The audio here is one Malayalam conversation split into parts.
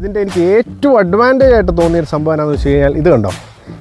ഇതിൻ്റെ എനിക്ക് ഏറ്റവും അഡ്വാൻറ്റേജ് ആയിട്ട് തോന്നിയൊരു സംഭവം എന്താണെന്ന് വെച്ച് കഴിഞ്ഞാൽ ഇത് കണ്ടോ,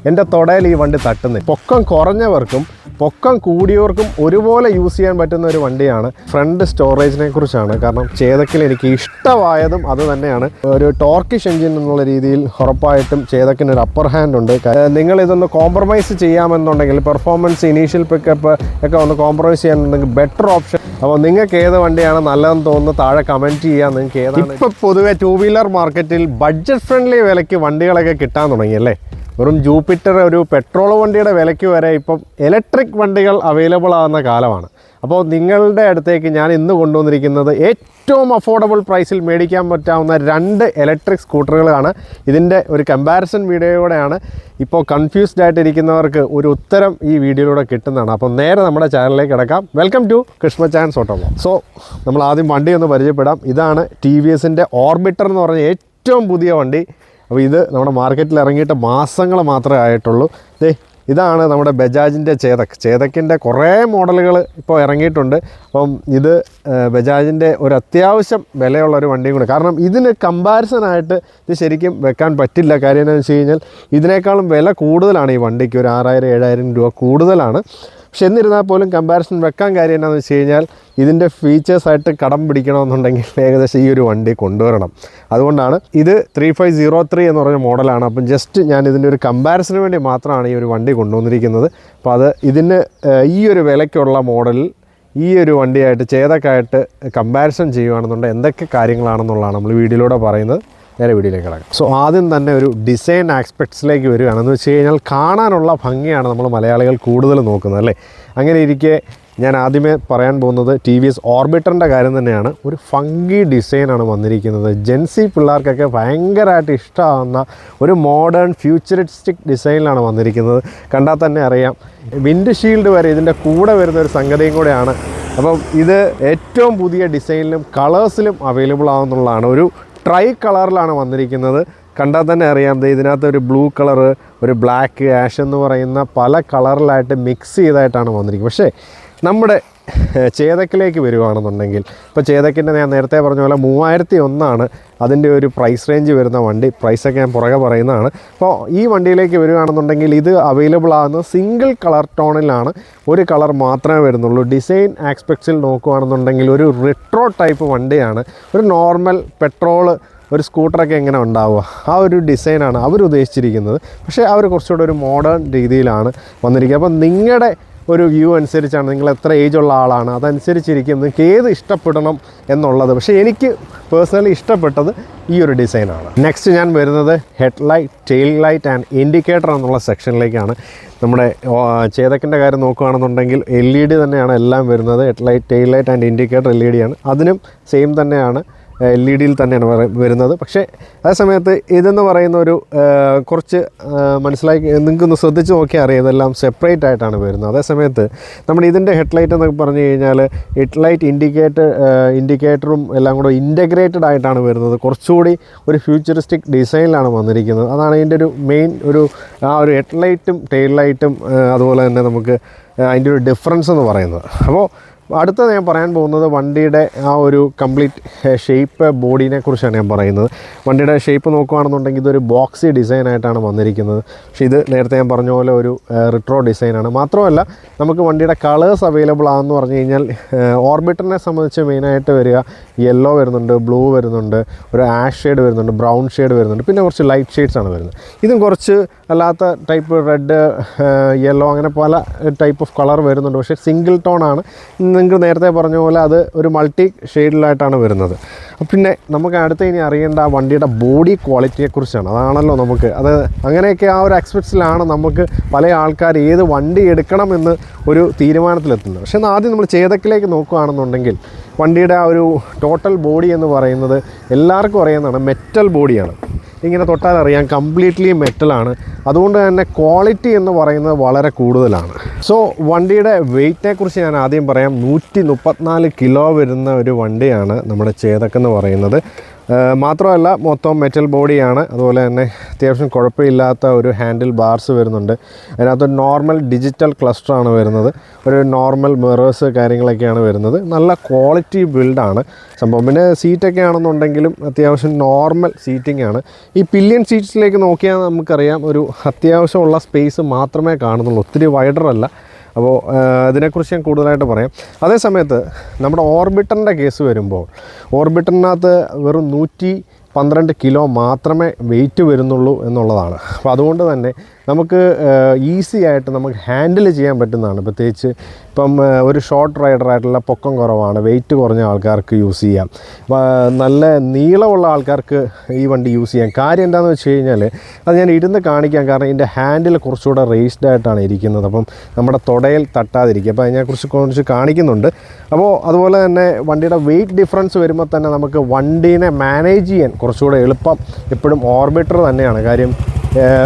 എൻ്റെ തൊടയിൽ ഈ വണ്ടി തട്ടുന്നില്ല. പൊക്കം കുറഞ്ഞവർക്കും പൊക്കം കൂടിയവർക്കും ഒരുപോലെ യൂസ് ചെയ്യാൻ പറ്റുന്ന ഒരു വണ്ടിയാണ്. ഫ്രണ്ട് സ്റ്റോറേജിനെ കുറിച്ചാണ്. കാരണം ചേതക്കിൽ എനിക്ക് ഇഷ്ടമായതും അത് തന്നെയാണ്. ഒരു ടോർക്കിഷ് എഞ്ചിൻ എന്നുള്ള രീതിയിൽ ഉറപ്പായിട്ടും ചേതക്കിന് ഒരു അപ്പർ ഹാൻഡ് ഉണ്ട്. നിങ്ങളിതൊന്ന് കോംപ്രമൈസ് ചെയ്യാമെന്നുണ്ടെങ്കിൽ, പെർഫോമൻസ്, ഇനീഷ്യൽ പിക്കപ്പ് ഒക്കെ ഒന്ന് കോംപ്രമൈസ് ചെയ്യാനുണ്ടെങ്കിൽ ബെറ്റർ ഓപ്ഷൻ. അപ്പോൾ നിങ്ങൾക്ക് ഏത് വണ്ടിയാണ് നല്ലതെന്ന് തോന്നുന്നു താഴെ കമൻറ്റ് ചെയ്യാം. നിങ്ങൾക്ക് ഏതാണ്. ഇപ്പോൾ പൊതുവെ ടൂ വീലർ മാർക്കറ്റിൽ ബഡ്ജറ്റ് ഫ്രണ്ട്ലി വിലയ്ക്ക് വണ്ടികളൊക്കെ കിട്ടാൻ തുടങ്ങിയല്ലേ. വെറും ജൂപ്പിറ്റർ ഒരു പെട്രോൾ വണ്ടിയുടെ വിലയ്ക്ക് വരെ ഇപ്പം ഇലക്ട്രിക് വണ്ടികൾ അവൈലബിൾ ആകുന്ന കാലമാണ്. അപ്പോൾ നിങ്ങളുടെ അടുത്തേക്ക് ഞാൻ ഇന്ന് കൊണ്ടുവന്നിരിക്കുന്നത് ഏറ്റവും അഫോർഡബിൾ പ്രൈസിൽ മേടിക്കാൻ പറ്റാവുന്ന 2 ഇലക്ട്രിക് സ്കൂട്ടറുകളാണ്. ഇതിൻ്റെ ഒരു കമ്പാരിസൺ വീഡിയോയോടെയാണ്. ഇപ്പോൾ കൺഫ്യൂസ്ഡ് ആയിട്ടിരിക്കുന്നവർക്ക് ഒരു ഉത്തരം ഈ വീഡിയോയിലൂടെ കിട്ടുന്നതാണ്. അപ്പോൾ നേരെ നമ്മുടെ ചാനലിലേക്ക് കിടക്കാം. വെൽക്കം ടു കൃഷ്ണചാൻസ് ഓട്ടോ വ്ലോഗ്. സോ നമ്മൾ ആദ്യം വണ്ടി ഒന്ന് പരിചയപ്പെടാം. ഇതാണ് TVSൻ്റെ ഓർബിറ്റർ എന്ന് പറഞ്ഞ ഏറ്റവും പുതിയ വണ്ടി. അപ്പോൾ ഇത് നമ്മുടെ മാർക്കറ്റിൽ ഇറങ്ങിയിട്ട് മാസങ്ങൾ മാത്രമേ ആയിട്ടുള്ളൂ. ഇതാണ് നമ്മുടെ ബജാജിൻ്റെ ചേതക്കിൻ്റെ കുറേ മോഡലുകൾ ഇപ്പോൾ ഇറങ്ങിയിട്ടുണ്ട്. അപ്പം ഇത് ബജാജിൻ്റെ ഒരു അത്യാവശ്യം വിലയുള്ളൊരു വണ്ടിയും കൂടെ. കാരണം ഇതിന് കമ്പാരിസനായിട്ട് ഇത് ശരിക്കും വെക്കാൻ പറ്റില്ല. കാര്യം എന്താണെന്ന് വെച്ച് കഴിഞ്ഞാൽ ഇതിനേക്കാളും വില കൂടുതലാണ് ഈ വണ്ടിക്ക്. ഒരു 6000-7000 രൂപ കൂടുതലാണ്. പക്ഷെ എന്നിരുന്നാൽ പോലും കമ്പാരിസൺ വെക്കാൻ കാര്യം എന്താണെന്ന് വെച്ച് കഴിഞ്ഞാൽ ഇതിൻ്റെ ഫീച്ചേഴ്സായിട്ട് കടം പിടിക്കണമെന്നുണ്ടെങ്കിൽ ഏകദേശം ഈ ഒരു വണ്ടി കൊണ്ടുവരണം. അതുകൊണ്ടാണ് ഇത് 3503 എന്ന് പറഞ്ഞ മോഡലാണ്. അപ്പം ജസ്റ്റ് ഞാൻ ഇതിൻ്റെ ഒരു കമ്പാരിസന് വേണ്ടി മാത്രമാണ് ഈ ഒരു വണ്ടി കൊണ്ടുവന്നിരിക്കുന്നത്. അപ്പോൾ അത് ഇതിന് ഈ ഒരു വിലയ്ക്കുള്ള മോഡലിൽ ഈ ഒരു വണ്ടിയായിട്ട് ചേതക്കായിട്ട് കമ്പാരിസൺ ചെയ്യുകയാണെന്നുണ്ടെങ്കിൽ എന്തൊക്കെ കാര്യങ്ങളാണെന്നുള്ളതാണ് നമ്മൾ വീഡിയോയിലൂടെ പറയുന്നത്. നേരെ വീഡിയോയിലേക്ക് കിടക്കാം. സോ ആദ്യം തന്നെ ഒരു ഡിസൈൻ ആസ്പെക്ട്സിലേക്ക് വരികയാണെന്ന് വെച്ച് കഴിഞ്ഞാൽ കാണാനുള്ള ഭംഗിയാണ് നമ്മൾ മലയാളികൾ കൂടുതൽ നോക്കുന്നത് അല്ലേ. അങ്ങനെ ഇരിക്കെ ഞാൻ ആദ്യമേ പറയാൻ പോകുന്നത് TVS ഓർബിറ്ററിൻ്റെ കാര്യം തന്നെയാണ്. ഒരു ഫങ്കി ഡിസൈനാണ് വന്നിരിക്കുന്നത്. ജെൻസി പിള്ളേർക്കൊക്കെ ഭയങ്കരമായിട്ട് ഇഷ്ടമാകുന്ന ഒരു മോഡേൺ ഫ്യൂച്ചറിസ്റ്റിക് ഡിസൈനിലാണ് വന്നിരിക്കുന്നത്. കണ്ടാൽ തന്നെ അറിയാം. വിൻഡ് ഷീൽഡ് വരെ ഇതിൻ്റെ കൂടെ വരുന്ന ഒരു സംഗതിയും കൂടെയാണ്. അപ്പം ഇത് ഏറ്റവും പുതിയ ഡിസൈനിലും കളേഴ്സിലും അവൈലബിൾ ആവുന്നുള്ളതാണ്. ഒരു ട്രൈ കളറിലാണ് വന്നിരിക്കുന്നത്. കണ്ടാൽ തന്നെ അറിയാം. ഇതിനകത്ത് ഒരു ബ്ലൂ കളറ്, ഒരു ബ്ലാക്ക്, ആഷ് എന്ന് പറയുന്ന പല കളറിലായിട്ട് മിക്സ് ചെയ്തായിട്ടാണ് വന്നിരിക്കുന്നത്. പക്ഷേ നമ്മുടെ ചേതക്കിലേക്ക് വരുവാണെന്നുണ്ടെങ്കിൽ, ഇപ്പോൾ ചേതക്കിൻ്റെ ഞാൻ നേരത്തെ പറഞ്ഞ പോലെ 3001 അതിൻ്റെ ഒരു പ്രൈസ് റേഞ്ച് വരുന്ന വണ്ടി. പ്രൈസൊക്കെ ഞാൻ പുറകെ പറയുന്നതാണ്. അപ്പോൾ ഈ വണ്ടിയിലേക്ക് വരികയാണെന്നുണ്ടെങ്കിൽ ഇത് അവൈലബിൾ ആകുന്നത് സിംഗിൾ കളർ ടോണിലാണ്. ഒരു കളർ മാത്രമേ വരുന്നുള്ളൂ. ഡിസൈൻ ആസ്പെക്ട്സിൽ നോക്കുകയാണെന്നുണ്ടെങ്കിൽ ഒരു റിട്രോ ടൈപ്പ് വണ്ടിയാണ്. ഒരു നോർമൽ പെട്രോള് ഒരു സ്കൂട്ടറൊക്കെ എങ്ങനെ ഉണ്ടാവുക ആ ഒരു ഡിസൈനാണ് അവർ ഉദ്ദേശിച്ചിരിക്കുന്നത്. പക്ഷേ അവർ കുറച്ചുകൂടെ ഒരു മോഡേൺ രീതിയിലാണ് വന്നിരിക്കുക. അപ്പോൾ നിങ്ങളുടെ ഒരു വ്യൂ അനുസരിച്ചാണ്, നിങ്ങൾ എത്ര ഏജുള്ള ആളാണ് അതനുസരിച്ചിരിക്കും നിങ്ങൾക്ക് ഏത് ഇഷ്ടപ്പെടണം എന്നുള്ളത്. പക്ഷേ എനിക്ക് പേഴ്സണലി ഇഷ്ടപ്പെട്ടത് ഈ ഒരു ഡിസൈനാണ്. നെക്സ്റ്റ് ഞാൻ വരുന്നത് headlight, tail light and indicator എന്നുള്ള സെക്ഷനിലേക്കാണ്. നമ്മുടെ ചേതക്കിൻ്റെ കാര്യം നോക്കുകയാണെന്നുണ്ടെങ്കിൽ LED തന്നെയാണ് എല്ലാം വരുന്നത്. Headlight, tail light and indicator LED ആണ്. അതിനും സെയിം തന്നെയാണ്, LED തന്നെയാണ് വരുന്നത്. പക്ഷേ അതേസമയത്ത് ഇതെന്ന് പറയുന്ന ഒരു കുറച്ച് മനസ്സിലാക്കി നിങ്ങൾക്കൊന്ന് ശ്രദ്ധിച്ച് നോക്കിയാൽ അറിയാം, ഇതെല്ലാം സെപ്പറേറ്റ് ആയിട്ടാണ് വരുന്നത്. അതേസമയത്ത് നമ്മുടെ ഇതിൻ്റെ ഹെഡ്ലൈറ്റ് എന്നൊക്കെ പറഞ്ഞു കഴിഞ്ഞാൽ ഹെഡ്ലൈറ്റ്, ഇൻഡിക്കേറ്ററും എല്ലാം കൂടെ ഇൻ്റഗ്രേറ്റഡ് ആയിട്ടാണ് വരുന്നത്. കുറച്ചുകൂടി ഒരു ഫ്യൂച്ചറിസ്റ്റിക് ഡിസൈനിലാണ് വന്നിരിക്കുന്നത്. അതാണ് ഇതിൻ്റെ ഒരു മെയിൻ ഒരു ഒരു ഹെഡ്ലൈറ്റും ടെയിൽ ലൈറ്റും അതുപോലെ തന്നെ നമുക്ക് അതിൻ്റെ ഒരു ഡിഫറൻസ് എന്ന് പറയുന്നത്. അപ്പോൾ അടുത്ത ഞാൻ പറയാൻ പോകുന്നത് വണ്ടിയുടെ ആ ഒരു കംപ്ലീറ്റ് ഷേപ്പ്, ബോഡീനെ കുറിച്ചാണ് ഞാൻ പറയുന്നത്. വണ്ടിയുടെ ഷേപ്പ് നോക്കുകയാണെന്നുണ്ടെങ്കിൽ ഇതൊരു ബോക്സി ഡിസൈനായിട്ടാണ് വന്നിരിക്കുന്നത്. പക്ഷേ ഇത് നേരത്തെ ഞാൻ പറഞ്ഞ പോലെ ഒരു റിട്രോ ഡിസൈനാണ്. മാത്രമല്ല നമുക്ക് വണ്ടിയുടെ കളേഴ്സ് അവൈലബിൾ ആണെന്ന് പറഞ്ഞു കഴിഞ്ഞാൽ ഓർബിറ്ററിനെ സംബന്ധിച്ച് മെയിനായിട്ട് വരിക യെല്ലോ വരുന്നുണ്ട്, ബ്ലൂ വരുന്നുണ്ട്, ഒരു ആഷ് ഷെയ്ഡ് വരുന്നുണ്ട്, ബ്രൗൺ ഷെയ്ഡ് വരുന്നുണ്ട്, പിന്നെ കുറച്ച് ലൈറ്റ് ഷെയ്ഡ്സാണ് വരുന്നത്. ഇതും കുറച്ച് അല്ലാത്ത ടൈപ്പ് റെഡ്, യെല്ലോ അങ്ങനെ പല ടൈപ്പ് ഓഫ് കളർ വരുന്നുണ്ട്. പക്ഷേ സിംഗിൾ ടോൺ ആണ്. നിങ്ങൾക്ക് നേരത്തെ പറഞ്ഞ പോലെ അത് ഒരു മൾട്ടി ഷെയ്ഡിലായിട്ടാണ് വരുന്നത്. പിന്നെ നമുക്ക് അടുത്ത് ഇനി അറിയേണ്ട വണ്ടിയുടെ ബോഡി ക്വാളിറ്റിയെക്കുറിച്ചാണ്. അതാണല്ലോ നമുക്ക് അങ്ങനെയൊക്കെ ആ ഒരു എക്സ്പെക്ട്സിലാണ് നമുക്ക് പല ആൾക്കാർ ഏത് വണ്ടി എടുക്കണമെന്ന് ഒരു തീരുമാനത്തിലെത്തുന്നത്. പക്ഷേ ആദ്യം നമ്മൾ ചേതക്കിലേക്ക് നോക്കുകയാണെന്നുണ്ടെങ്കിൽ വണ്ടിയുടെ ആ ഒരു ടോട്ടൽ ബോഡി എന്ന് പറയുന്നത് എല്ലാവർക്കും അറിയുന്നതാണ്, മെറ്റൽ ബോഡിയാണ്. ഇങ്ങനെ തൊട്ടാൽ അറിയാം കംപ്ലീറ്റ്ലി മെറ്റലാണ്. അതുകൊണ്ട് തന്നെ ക്വാളിറ്റി എന്ന് പറയുന്നത് വളരെ കൂടുതലാണ്. സോ വണ്ടിയുടെ വെയ്റ്റിനെ കുറിച്ച് ഞാൻ ആദ്യം പറയാം. 134 കിലോ വരുന്ന ഒരു വണ്ടിയാണ് നമ്മുടെ ചേതക്ക് എന്ന് പറയുന്നത്. മാത്രമല്ല മൊത്തം മെറ്റൽ ബോഡിയാണ്. അതുപോലെ തന്നെ അത്യാവശ്യം കുഴപ്പമില്ലാത്ത ഒരു ഹാൻഡിൽ ബാർസ് വരുന്നുണ്ട്. അതിനകത്തൊരു നോർമൽ ഡിജിറ്റൽ ക്ലസ്റ്ററാണ് വരുന്നത്. ഒരു നോർമൽ മിറേഴ്സ് കാര്യങ്ങളൊക്കെയാണ് വരുന്നത്. നല്ല ക്വാളിറ്റി ബിൽഡാണ് സംഭവം. പിന്നെ സീറ്റൊക്കെ ആണെന്നുണ്ടെങ്കിലും അത്യാവശ്യം നോർമൽ സീറ്റിംഗ് ആണ്. ഈ പില്ലിയൻ സീറ്റ്സിലേക്ക് നോക്കിയാൽ നമുക്കറിയാം ഒരു അത്യാവശ്യമുള്ള സ്പേസ് മാത്രമേ കാണുന്നുള്ളൂ, ഒത്തിരി വൈഡറല്ല. അപ്പോൾ ഇതിനെക്കുറിച്ച് ഞാൻ കൂടുതലായിട്ട് പറയാം. അതേസമയത്ത് നമ്മുടെ ഓർബിറ്ററിൻ്റെ കേസ് വരുമ്പോൾ ഓർബിറ്ററിനകത്ത് വെറും 112 കിലോ മാത്രമേ വെയിറ്റ് വരുന്നുള്ളൂ എന്നുള്ളതാണ്. അപ്പോൾ അതുകൊണ്ട് തന്നെ നമുക്ക് ഈസി ആയിട്ട് നമുക്ക് ഹാൻഡിൽ ചെയ്യാൻ പറ്റുന്നതാണ്. പ്രത്യേകിച്ച് ഇപ്പം ഒരു ഷോർട്ട് റൈഡറായിട്ടുള്ള പൊക്കം കുറവാണ്, വെയിറ്റ് കുറഞ്ഞ ആൾക്കാർക്ക് യൂസ് ചെയ്യാം. നല്ല നീളമുള്ള ആൾക്കാർക്ക് ഈ വണ്ടി യൂസ് ചെയ്യാം. കാര്യം എന്താണെന്ന് വെച്ച് കഴിഞ്ഞാൽ അത് ഞാൻ ഇരുന്ന് കാണിക്കാം. കാരണം ഇതിൻ്റെ ഹാൻഡിൽ കുറച്ചുകൂടെ റേസ്ഡ് ആയിട്ടാണ് ഇരിക്കുന്നത്. അപ്പം നമ്മുടെ തുടയിൽ തട്ടാതിരിക്കുക. അപ്പോൾ അതിനെക്കുറിച്ച് കാണിക്കുന്നുണ്ട്. അപ്പോൾ അതുപോലെ തന്നെ വണ്ടിയുടെ വെയിറ്റ് ഡിഫറൻസ് വരുമ്പോൾ തന്നെ നമുക്ക് വണ്ടീനെ മാനേജ് ചെയ്യാൻ കുറച്ചുകൂടെ എളുപ്പം എപ്പോഴും ഓർബിറ്റർ തന്നെയാണ്. കാര്യം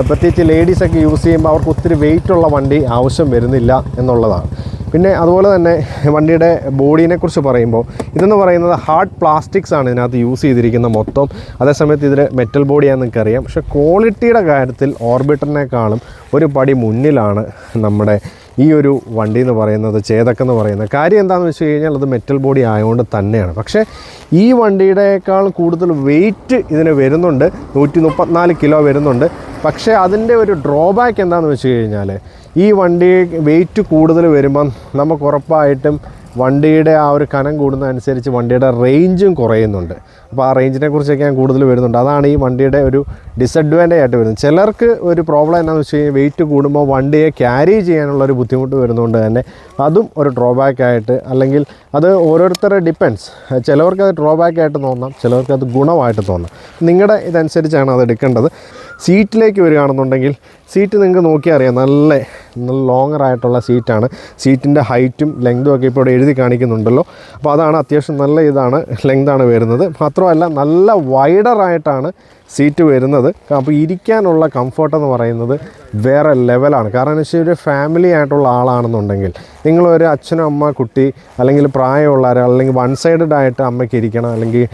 പ്രത്യേകിച്ച് ലേഡീസൊക്കെ യൂസ് ചെയ്യുമ്പോൾ അവർക്ക് ഒത്തിരി വെയിറ്റുള്ള വണ്ടി ആവശ്യം വരുന്നില്ല എന്നുള്ളതാണ്. പിന്നെ അതുപോലെ തന്നെ വണ്ടിയുടെ ബോഡീനെക്കുറിച്ച് പറയുമ്പോൾ ഇതെന്ന് പറയുന്നത് ഹാർഡ് പ്ലാസ്റ്റിക്സ് ആണ് ഇതിനകത്ത് യൂസ് ചെയ്തിരിക്കുന്ന മൊത്തം. അതേസമയത്ത് ഇതിൽ മെറ്റൽ ബോഡിയാണെന്ന് നിങ്ങൾക്കറിയാം. പക്ഷേ ക്വാളിറ്റിയുടെ കാര്യത്തിൽ ഓർബിറ്ററിനേക്കാളും ഒരു പടി മുന്നിലാണ് നമ്മുടെ ഈ ഒരു വണ്ടി എന്ന് പറയുന്നത്, ചേതക് എന്ന് പറയുന്നത്. കാര്യം എന്താണെന്ന് വെച്ച് കഴിഞ്ഞാൽ അത് മെറ്റൽ ബോഡി ആയതുകൊണ്ട് തന്നെയാണ്. പക്ഷേ ഈ വണ്ടിയുടെക്കാളും കൂടുതൽ വെയിറ്റ് ഇതിന് വരുന്നുണ്ട്, 134 കിലോ വരുന്നുണ്ട്. പക്ഷേ അതിൻ്റെ ഒരു ഡ്രോബാക്ക് എന്താണെന്ന് വെച്ച് കഴിഞ്ഞാൽ ഈ വണ്ടി വെയിറ്റ് കൂടുതൽ വരുമ്പം നമുക്ക് ഉറപ്പായിട്ടും വണ്ടിയുടെ ആ ഒരു കനം കൂടുന്നതനുസരിച്ച് വണ്ടിയുടെ റേഞ്ചും കുറയുന്നുണ്ട്. അപ്പോൾ ആ റേഞ്ചിനെ കുറിച്ചൊക്കെ ഞാൻ കൂടുതൽ വരുന്നുണ്ട്. അതാണ് ഈ വണ്ടിയുടെ ഒരു ഡിസഡ്വാൻറ്റേജ് ആയിട്ട് വരുന്നത്. ചിലർക്ക് ഒരു പ്രോബ്ലം എന്താണെന്ന് വെച്ച് കഴിഞ്ഞാൽ വെയിറ്റ് കൂടുമ്പോൾ വണ്ടിയെ ക്യാരി ചെയ്യാനുള്ളൊരു ബുദ്ധിമുട്ട് വരുന്നതുകൊണ്ട് തന്നെ അതും ഒരു ഡ്രോബാക്കായിട്ട്, അല്ലെങ്കിൽ അത് ഓരോരുത്തരുടെ ഡിപ്പെൻസ്. ചിലവർക്ക് അത് ഡ്രോബാക്കായിട്ട് തോന്നാം, ചിലവർക്ക് അത് ഗുണമായിട്ട് തോന്നാം. നിങ്ങളുടെ ഇതനുസരിച്ചാണ് അത് എടുക്കേണ്ടത്. സീറ്റിലേക്ക് വരികയാണെന്നുണ്ടെങ്കിൽ സീറ്റ് നിങ്ങൾക്ക് നോക്കിയാൽ അറിയാം, നല്ല ലോങ്ങറായിട്ടുള്ള സീറ്റാണ്. സീറ്റിൻ്റെ ഹൈറ്റും ലെങ്തും ഒക്കെ ഇപ്പോൾ ഇവിടെ എഴുതി കാണിക്കുന്നുണ്ടല്ലോ. അപ്പോൾ അതാണ് അത്യാവശ്യം നല്ല ഇതാണ്, ലെങ്താണ് വരുന്നത്. മാത്രമല്ല നല്ല വൈഡറായിട്ടാണ് സീറ്റ് വരുന്നത്. അപ്പോൾ ഇരിക്കാനുള്ള കംഫർട്ട് എന്ന് പറയുന്നത് വേറെ ലെവലാണ്. കാരണം എന്ന് വെച്ചാൽ ഒരു ഫാമിലി ആയിട്ടുള്ള ആളാണെന്നുണ്ടെങ്കിൽ, നിങ്ങളൊരു അച്ഛനും അമ്മ കുട്ടി അല്ലെങ്കിൽ പ്രായമുള്ള ഒരാൾ, അല്ലെങ്കിൽ വൺ സൈഡഡ് ആയിട്ട് അമ്മയ്ക്ക് ഇരിക്കണം അല്ലെങ്കിൽ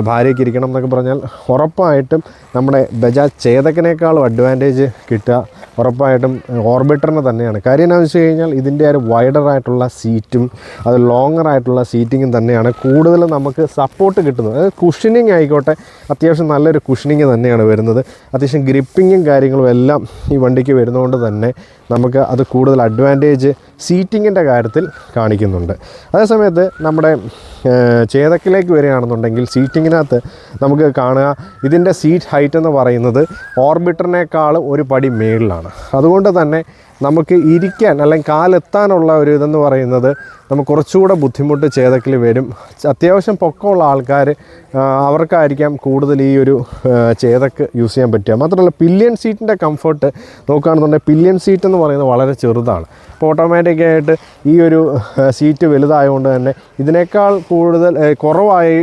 ഭാര്യയ്ക്ക് ഇരിക്കണം എന്നൊക്കെ പറഞ്ഞാൽ ഉറപ്പായിട്ടും നമ്മുടെ ബജാജ് ചേതക്കിനേക്കാളും അഡ്വാൻറ്റേജ് കിട്ടുക ഉറപ്പായിട്ടും ഓർബിറ്ററിന് തന്നെയാണ്. കാര്യം എന്താണെന്ന് വെച്ച് കഴിഞ്ഞാൽ ഇതിൻ്റെ ഒരു വൈഡറായിട്ടുള്ള സീറ്റും അത് ലോങ്ങറായിട്ടുള്ള സീറ്റിങ്ങും തന്നെയാണ് കൂടുതൽ നമുക്ക് സപ്പോർട്ട് കിട്ടുന്നത്. അതായത് കുഷനിങ് ആയിക്കോട്ടെ, അത്യാവശ്യം നല്ലൊരു കുഷനിങ് തന്നെയാണ് വരുന്നത്. അത്യാവശ്യം ഗ്രിപ്പിങ്ങും കാര്യങ്ങളും എല്ലാം ഈ വണ്ടിക്ക് വരുന്നതുകൊണ്ട് തന്നെ നമുക്ക് അത് കൂടുതൽ അഡ്വാൻറ്റേജ് സീറ്റിങ്ങിൻ്റെ കാര്യത്തിൽ കാണിക്കുന്നുണ്ട്. അതേസമയത്ത് നമ്മുടെ ചേതക്കിലേക്ക് വരികയാണെന്നുണ്ടെങ്കിൽ സീറ്റിങ്ങിനകത്ത് നമുക്ക് കാണുക ഇതിൻ്റെ സീറ്റ് ഹൈറ്റ് എന്ന് പറയുന്നത് ഓർബിറ്ററിനേക്കാളും ഒരു പടി മേളിലാണ്. അതുകൊണ്ട് തന്നെ നമുക്ക് ഇരിക്കാൻ അല്ലെങ്കിൽ കാലെത്താനുള്ള ഒരു ഇതെന്ന് പറയുന്നത് നമുക്ക് കുറച്ചുകൂടെ ബുദ്ധിമുട്ട് ചേതക്കിൽ വരും. അത്യാവശ്യം പൊക്കമുള്ള ആൾക്കാർ അവർക്കായിരിക്കാം കൂടുതൽ ഈ ഒരു ചേതക്ക് യൂസ് ചെയ്യാൻ പറ്റുക. മാത്രമല്ല പില്ലിയൻ സീറ്റിൻ്റെ കംഫർട്ട് നോക്കുകയാണെന്നുണ്ടെങ്കിൽ പില്ലിയൻ സീറ്റ് എന്ന് പറയുന്നത് വളരെ ചെറുതാണ്. അപ്പോൾ ഓട്ടോമാറ്റിക്കായിട്ട് ഈ ഒരു സീറ്റ് വലുതായതുകൊണ്ട് തന്നെ ഇതിനേക്കാൾ കൂടുതൽ കുറവായി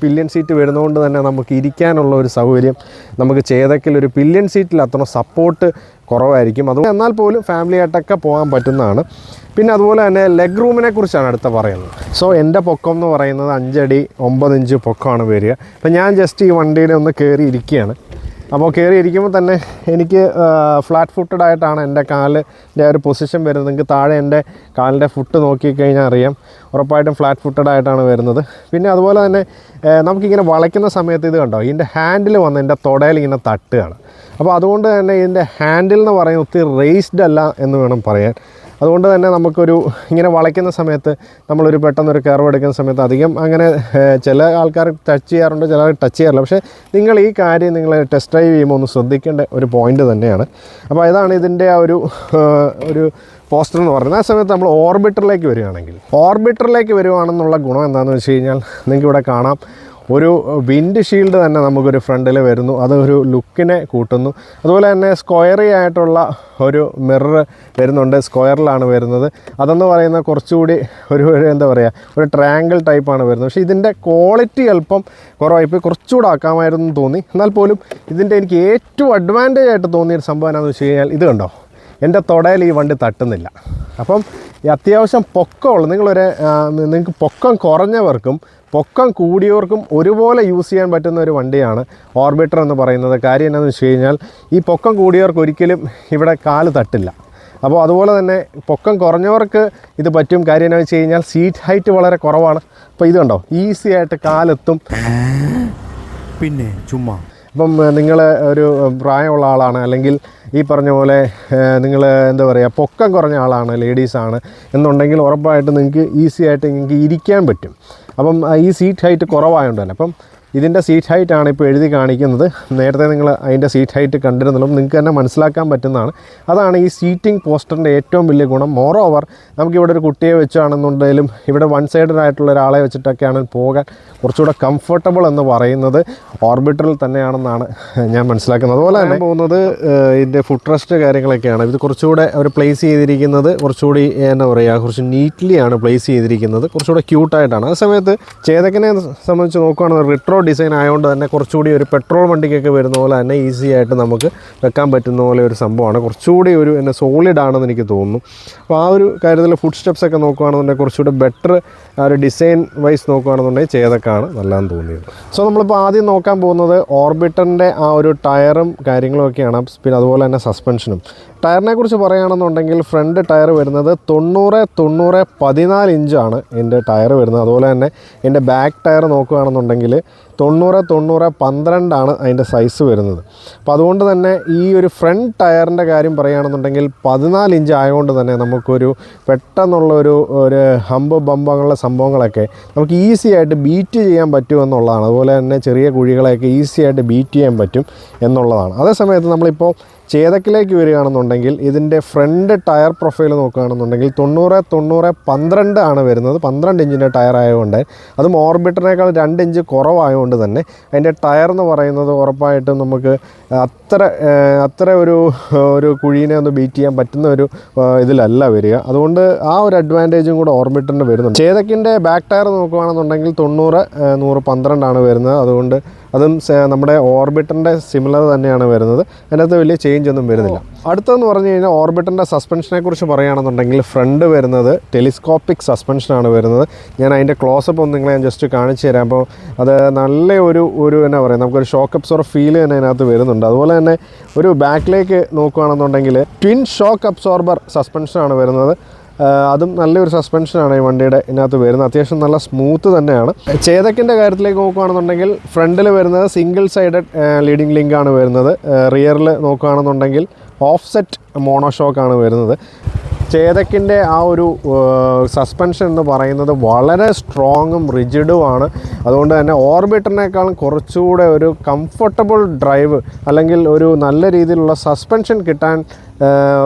പില്ലിയൻ സീറ്റ് വരുന്നതുകൊണ്ട് തന്നെ നമുക്ക് ഇരിക്കാനുള്ള ഒരു സൗകര്യം നമുക്ക് ചേതക്കിൽ ഒരു പില്ലിയൻ സീറ്റിൽ അത്ര സപ്പോർട്ട് കുറവായിരിക്കും. അതുകൊണ്ട് എന്നാൽ പോലും ഫാമിലി ആയിട്ടൊക്കെ പോകാൻ പറ്റുന്നതാണ്. പിന്നെ അതുപോലെ തന്നെ ലെഗ് റൂമിനെ കുറിച്ചാണ് അടുത്ത പറയുന്നത്. സോ എൻ്റെ പൊക്കം എന്ന് പറയുന്നത് 5 അടി 9 ഇഞ്ച് പൊക്കമാണ് വരിക. അപ്പം ഞാൻ ജസ്റ്റ് ഈ വണ്ടിയിൽ ഒന്ന് കയറി ഇരിക്കുകയാണ്. അപ്പോൾ കയറി ഇരിക്കുമ്പോൾ തന്നെ എനിക്ക് ഫ്ലാറ്റ് ഫുട്ടഡ് ആയിട്ടാണ് എൻ്റെ കാലിൻ്റെ ഒരു പൊസിഷൻ വരുന്നത്. നിങ്ങൾക്ക് താഴെ എൻ്റെ കാലിൻ്റെ ഫുട്ട് നോക്കിക്കഴിഞ്ഞാൽ അറിയാം, ഉറപ്പായിട്ടും ഫ്ലാറ്റ് ഫുട്ടഡ് ആയിട്ടാണ് വരുന്നത്. പിന്നെ അതുപോലെ തന്നെ നമുക്കിങ്ങനെ വളയ്ക്കുന്ന സമയത്ത് ഇത് കണ്ടോ, ഇതിൻ്റെ ഹാൻഡിൽ വന്ന് എൻ്റെ തുടയിൽ ഇങ്ങനെ തട്ടുകയാണ്. അപ്പോൾ അതുകൊണ്ട് തന്നെ ഇതിൻ്റെ ഹാൻഡിൽ എന്ന് പറയുന്നത് ഒത്തിരി റേസ്ഡ് അല്ല എന്ന് വേണം പറയാൻ. അതുകൊണ്ട് തന്നെ നമുക്കൊരു ഇങ്ങനെ വളയ്ക്കുന്ന സമയത്ത് നമ്മളൊരു പെട്ടെന്നൊരു കർവ് എടുക്കുന്ന സമയത്ത് അധികം അങ്ങനെ ചില ആൾക്കാർ ടച്ച് ചെയ്യാറുണ്ട്, ചിലർ ടച്ച് ചെയ്യാറില്ല. പക്ഷേ നിങ്ങൾ ഈ കാര്യം നിങ്ങൾ ടെസ്റ്റ് ഡ്രൈവ് ചെയ്യുമ്പോൾ ഒന്ന് ശ്രദ്ധിക്കേണ്ട ഒരു പോയിൻ്റ് തന്നെയാണ്. അപ്പോൾ ഇതാണ് ഇതിൻ്റെ ആ ഒരു പോസ്റ്റർ എന്ന് പറയുന്നത്. ആ സമയത്ത് നമ്മൾ ഓർബിറ്ററിലേക്ക് വരുവാണെന്നുള്ള ഗുണം എന്താണെന്ന് വെച്ച് കഴിഞ്ഞാൽ നിങ്ങൾക്ക് ഇവിടെ കാണാം, ഒരു വിൻഡ് ഷീൽഡ് തന്നെ നമുക്കൊരു ഫ്രണ്ടിൽ വരുന്നു. അതൊരു ലുക്കിനെ കൂട്ടുന്നു. അതുപോലെ തന്നെ സ്ക്വയറി ആയിട്ടുള്ള ഒരു മിറർ വരുന്നുണ്ട്, സ്ക്വയറിലാണ് വരുന്നത്. അതെന്ന് പറയുന്നത് കുറച്ചുകൂടി ഒരു എന്താ പറയുക, ഒരു ട്രയാങ്കിൾ ടൈപ്പാണ് വരുന്നത്. പക്ഷേ ഇതിൻ്റെ ക്വാളിറ്റി അല്പം കുറവായിപ്പോൾ കുറച്ചുകൂടെ ആക്കാമായിരുന്നു തോന്നി. എന്നാൽ പോലും ഇതിൻ്റെ എനിക്ക് ഏറ്റവും അഡ്വാൻറ്റേജ് ആയിട്ട് തോന്നിയൊരു സംഭവം എന്താണെന്ന് വെച്ച് കഴിഞ്ഞാൽ ഇത് കണ്ടോ, എൻ്റെ തുടയിൽ ഈ വണ്ടി തട്ടുന്നില്ല. അപ്പം ഈ അത്യാവശ്യം പൊക്കമുള്ള നിങ്ങൾക്ക് പൊക്കം കുറഞ്ഞവർക്കും പൊക്കം കൂടിയവർക്കും ഒരുപോലെ യൂസ് ചെയ്യാൻ പറ്റുന്ന ഒരു വണ്ടിയാണ് ഓർബിറ്റർ എന്ന് പറയുന്നത്. കാര്യം എന്താണെന്ന് വെച്ച് കഴിഞ്ഞാൽ ഈ പൊക്കം കൂടിയവർക്ക് ഒരിക്കലും ഇവിടെ കാല് തട്ടില്ല. അപ്പോൾ അതുപോലെ തന്നെ പൊക്കം കുറഞ്ഞവർക്ക് ഇത് പറ്റും. കാര്യം എന്താണെന്ന് വെച്ച് കഴിഞ്ഞാൽ സീറ്റ് ഹൈറ്റ് വളരെ കുറവാണ്. അപ്പോൾ ഇത് കണ്ടോ, ഈസി ആയിട്ട് കാലെത്തും. പിന്നെ ചുമ്മാ ഇപ്പം നിങ്ങൾ ഒരു പ്രായമുള്ള ആളാണ്, അല്ലെങ്കിൽ ഈ പറഞ്ഞ പോലെ നിങ്ങൾ എന്താ പറയുക പൊക്കം കുറഞ്ഞ ആളാണ്, ലേഡീസാണ് എന്നുണ്ടെങ്കിൽ ഉറപ്പായിട്ട് നിങ്ങൾക്ക് ഈസി ആയിട്ട് നിങ്ങൾക്ക് ഇരിക്കാൻ പറ്റും. അപ്പം ഈ സീറ്റ് ഹൈറ്റ് കുറവായതുകൊണ്ടല്ലേ. അപ്പം ഇതിൻ്റെ സീറ്റ് ഹൈറ്റാണ് ഇപ്പോൾ എഴുതി കാണിക്കുന്നത്. നേരത്തെ നിങ്ങൾ അതിൻ്റെ സീറ്റ് ഹൈറ്റ് കണ്ടിരുന്നല്ലോ, നിങ്ങൾക്ക് തന്നെ മനസ്സിലാക്കാൻ പറ്റുന്നതാണ്. അതാണ് ഈ സീറ്റിംഗ് പോസ്റ്ററിൻ്റെ ഏറ്റവും വലിയ ഗുണം. മോർ ഓവർ നമുക്കിവിടെ ഒരു കുട്ടിയെ വെച്ചാണെന്നുണ്ടെങ്കിലും ഇവിടെ വൺ സൈഡഡ് ആയിട്ടുള്ള ഒരാളെ വെച്ചിട്ടൊക്കെയാണ് പോകാൻ കുറച്ചുകൂടെ കംഫർട്ടബിൾ എന്ന് പറയുന്നത് ഓർബിറ്ററിൽ തന്നെയാണെന്നാണ് ഞാൻ മനസ്സിലാക്കുന്നത്. അതുപോലെ തന്നെ പോകുന്നത് ഇതിൻ്റെ ഫുഡ് റെസ്റ്റ് കാര്യങ്ങളൊക്കെയാണ്. ഇത് കുറച്ചുകൂടെ അവർ പ്ലേസ് ചെയ്തിരിക്കുന്നത് കുറച്ചുകൂടി എന്താ പറയുക, കുറച്ച് നീറ്റ്ലിയാണ് പ്ലേസ് ചെയ്തിരിക്കുന്നത്, കുറച്ചുകൂടെ ക്യൂട്ടായിട്ടാണ്. ആ സമയത്ത് ചേതക്കിനെ സംബന്ധിച്ച് നോക്കുകയാണെങ്കിൽ റിട്രോ ഡിസൈൻ ആയതുകൊണ്ട് തന്നെ കുറച്ചുകൂടി ഒരു പെട്രോൾ വണ്ടിക്കൊക്കെ വരുന്ന പോലെ തന്നെ ഈസി ആയിട്ട് നമുക്ക് വെക്കാൻ പറ്റുന്ന പോലെ ഒരു സംഭവമാണ്. കുറച്ചുകൂടി ഒരു എന്നെ സോളിഡ് ആണെന്ന് എനിക്ക് തോന്നുന്നു. അപ്പോൾ ആ ഒരു കാര്യത്തിൽ ഫുഡ് സ്റ്റെപ്സ് ഒക്കെ നോക്കുകയാണെന്നുണ്ടെങ്കിൽ കുറച്ചുകൂടി ബെറ്റർ ആ ഒരു ഡിസൈൻ വൈസ് നോക്കുകയാണെന്നുണ്ടെങ്കിൽ ചേതക്കാണ് നല്ലതെന്ന് തോന്നിയത്. സോ നമ്മളിപ്പോൾ ആദ്യം നോക്കാൻ പോകുന്നത് ഓർബിറ്ററിൻ്റെ ആ ഒരു ടയറും കാര്യങ്ങളും ഒക്കെയാണ്. പിന്നെ അതുപോലെ തന്നെ സസ്പെൻഷനും. ടയറിനെ കുറിച്ച് പറയുകയാണെന്നുണ്ടെങ്കിൽ ഫ്രണ്ട് ടയർ വരുന്നത് 90/14 ഇഞ്ചാണ് എൻ്റെ ടയർ വരുന്നത്. അതുപോലെ തന്നെ എൻ്റെ ബാക്ക് ടയർ നോക്കുകയാണെന്നുണ്ടെങ്കിൽ 90/12 അതിൻ്റെ സൈസ് വരുന്നത്. അപ്പോൾ അതുകൊണ്ട് തന്നെ ഈ ഒരു ഫ്രണ്ട് ടയറിൻ്റെ കാര്യം പറയുകയാണെന്നുണ്ടെങ്കിൽ 14 ഇഞ്ച് ആയതുകൊണ്ട് തന്നെ നമുക്കൊരു പെട്ടെന്നുള്ള ഒരു ഹമ്പ് ബമ്പ് അങ്ങനെയുള്ള സംഭവങ്ങളൊക്കെ നമുക്ക് ഈസി ആയിട്ട് ബീറ്റ് ചെയ്യാൻ പറ്റുമെന്നുള്ളതാണ്. അതുപോലെ തന്നെ ചെറിയ കുഴികളെയൊക്കെ ഈസി ആയിട്ട് ബീറ്റ് ചെയ്യാൻ പറ്റും എന്നുള്ളതാണ്. അതേ സമയത്ത് നമ്മളിപ്പോൾ ചേതക്കിലേക്ക് വരികയാണെന്നുണ്ടെങ്കിൽ ഇതിൻ്റെ ഫ്രണ്ട് ടയർ പ്രൊഫൈൽ നോക്കുകയാണെന്നുണ്ടെങ്കിൽ 90/12 ആണ് വരുന്നത്. 12 ഇഞ്ചിൻ്റെ ടയർ ആയതുകൊണ്ട്, അതും ഓർബിറ്ററിനേക്കാൾ 2 ഇഞ്ച് കുറവായതുകൊണ്ട് തന്നെ അതിൻ്റെ ടയർ എന്ന് പറയുന്നത് ഉറപ്പായിട്ടും നമുക്ക് അത്ര ഒരു കുഴീനെ ഒന്ന് ബീറ്റ് ചെയ്യാൻ പറ്റുന്ന ഒരു ഇതിലല്ല വരിക. അതുകൊണ്ട് ആ ഒരു അഡ്വാൻറ്റേജും കൂടെ ഓർബിറ്ററിന് വരുന്നുണ്ട്. ചേതക്കിൻ്റെ ബാക്ക് ടയർ നോക്കുകയാണെന്നുണ്ടെങ്കിൽ 90/112 ആണ് വരുന്നത്. അതുകൊണ്ട് അതും നമ്മുടെ ഓർബിറ്ററിൻ്റെ സിമിലർ തന്നെയാണ് വരുന്നത്. അതിനകത്ത് വലിയ ചേഞ്ച് ഒന്നും വരുന്നില്ല. അടുത്തതെന്ന് പറഞ്ഞു കഴിഞ്ഞാൽ ഓർബിറ്ററിൻ്റെ സസ്പെൻഷനെ കുറിച്ച് പറയുകയാണെന്നുണ്ടെങ്കിൽ ഫ്രണ്ട് വരുന്നത് ടെലിസ്കോപ്പിക് സസ്പെൻഷനാണ് വരുന്നത്. ഞാൻ അതിൻ്റെ ക്ലോസപ്പ് ഒന്ന് നിങ്ങളെ ഞാൻ ജസ്റ്റ് കാണിച്ചു തരാം. അപ്പോൾ അത് നല്ല ഒരു എന്നാ പറയുക, നമുക്കൊരു ഷോക്ക് അബ്സോർബർ ഫീൽ തന്നെ അതിനകത്ത് വരുന്നുണ്ട്. അതുപോലെ തന്നെ ഒരു ബാക്കിലേക്ക് നോക്കുകയാണെന്നുണ്ടെങ്കിൽ ട്വിൻ ഷോക്ക് അബ്സോർബർ സസ്പെൻഷനാണ് വരുന്നത്. അതും നല്ലൊരു സസ്പെൻഷനാണ് ഈ വണ്ടിയുടെ ഇതിനകത്ത് വരുന്നത്. അത്യാവശ്യം നല്ല സ്മൂത്ത് തന്നെയാണ്. ചേതക്കിൻ്റെ കാര്യത്തിലേക്ക് നോക്കുകയാണെന്നുണ്ടെങ്കിൽ ഫ്രണ്ടിൽ വരുന്നത് സിംഗിൾ സൈഡഡ് ലീഡിംഗ് ലിങ്കാണ് വരുന്നത്. റിയറിൽ നോക്കുകയാണെന്നുണ്ടെങ്കിൽ ഓഫ്സെറ്റ് മോണോഷോക്കാണ് വരുന്നത്. ചേതക്കിൻ്റെ ആ ഒരു സസ്പെൻഷൻ എന്ന് പറയുന്നത് വളരെ സ്ട്രോങ്ങും റിജിഡുമാണ്. അതുകൊണ്ട് തന്നെ ഓർബിറ്ററിനേക്കാളും കുറച്ചുകൂടെ ഒരു കംഫർട്ടബിൾ ഡ്രൈവ് അല്ലെങ്കിൽ ഒരു നല്ല രീതിയിലുള്ള സസ്പെൻഷൻ കിട്ടാൻ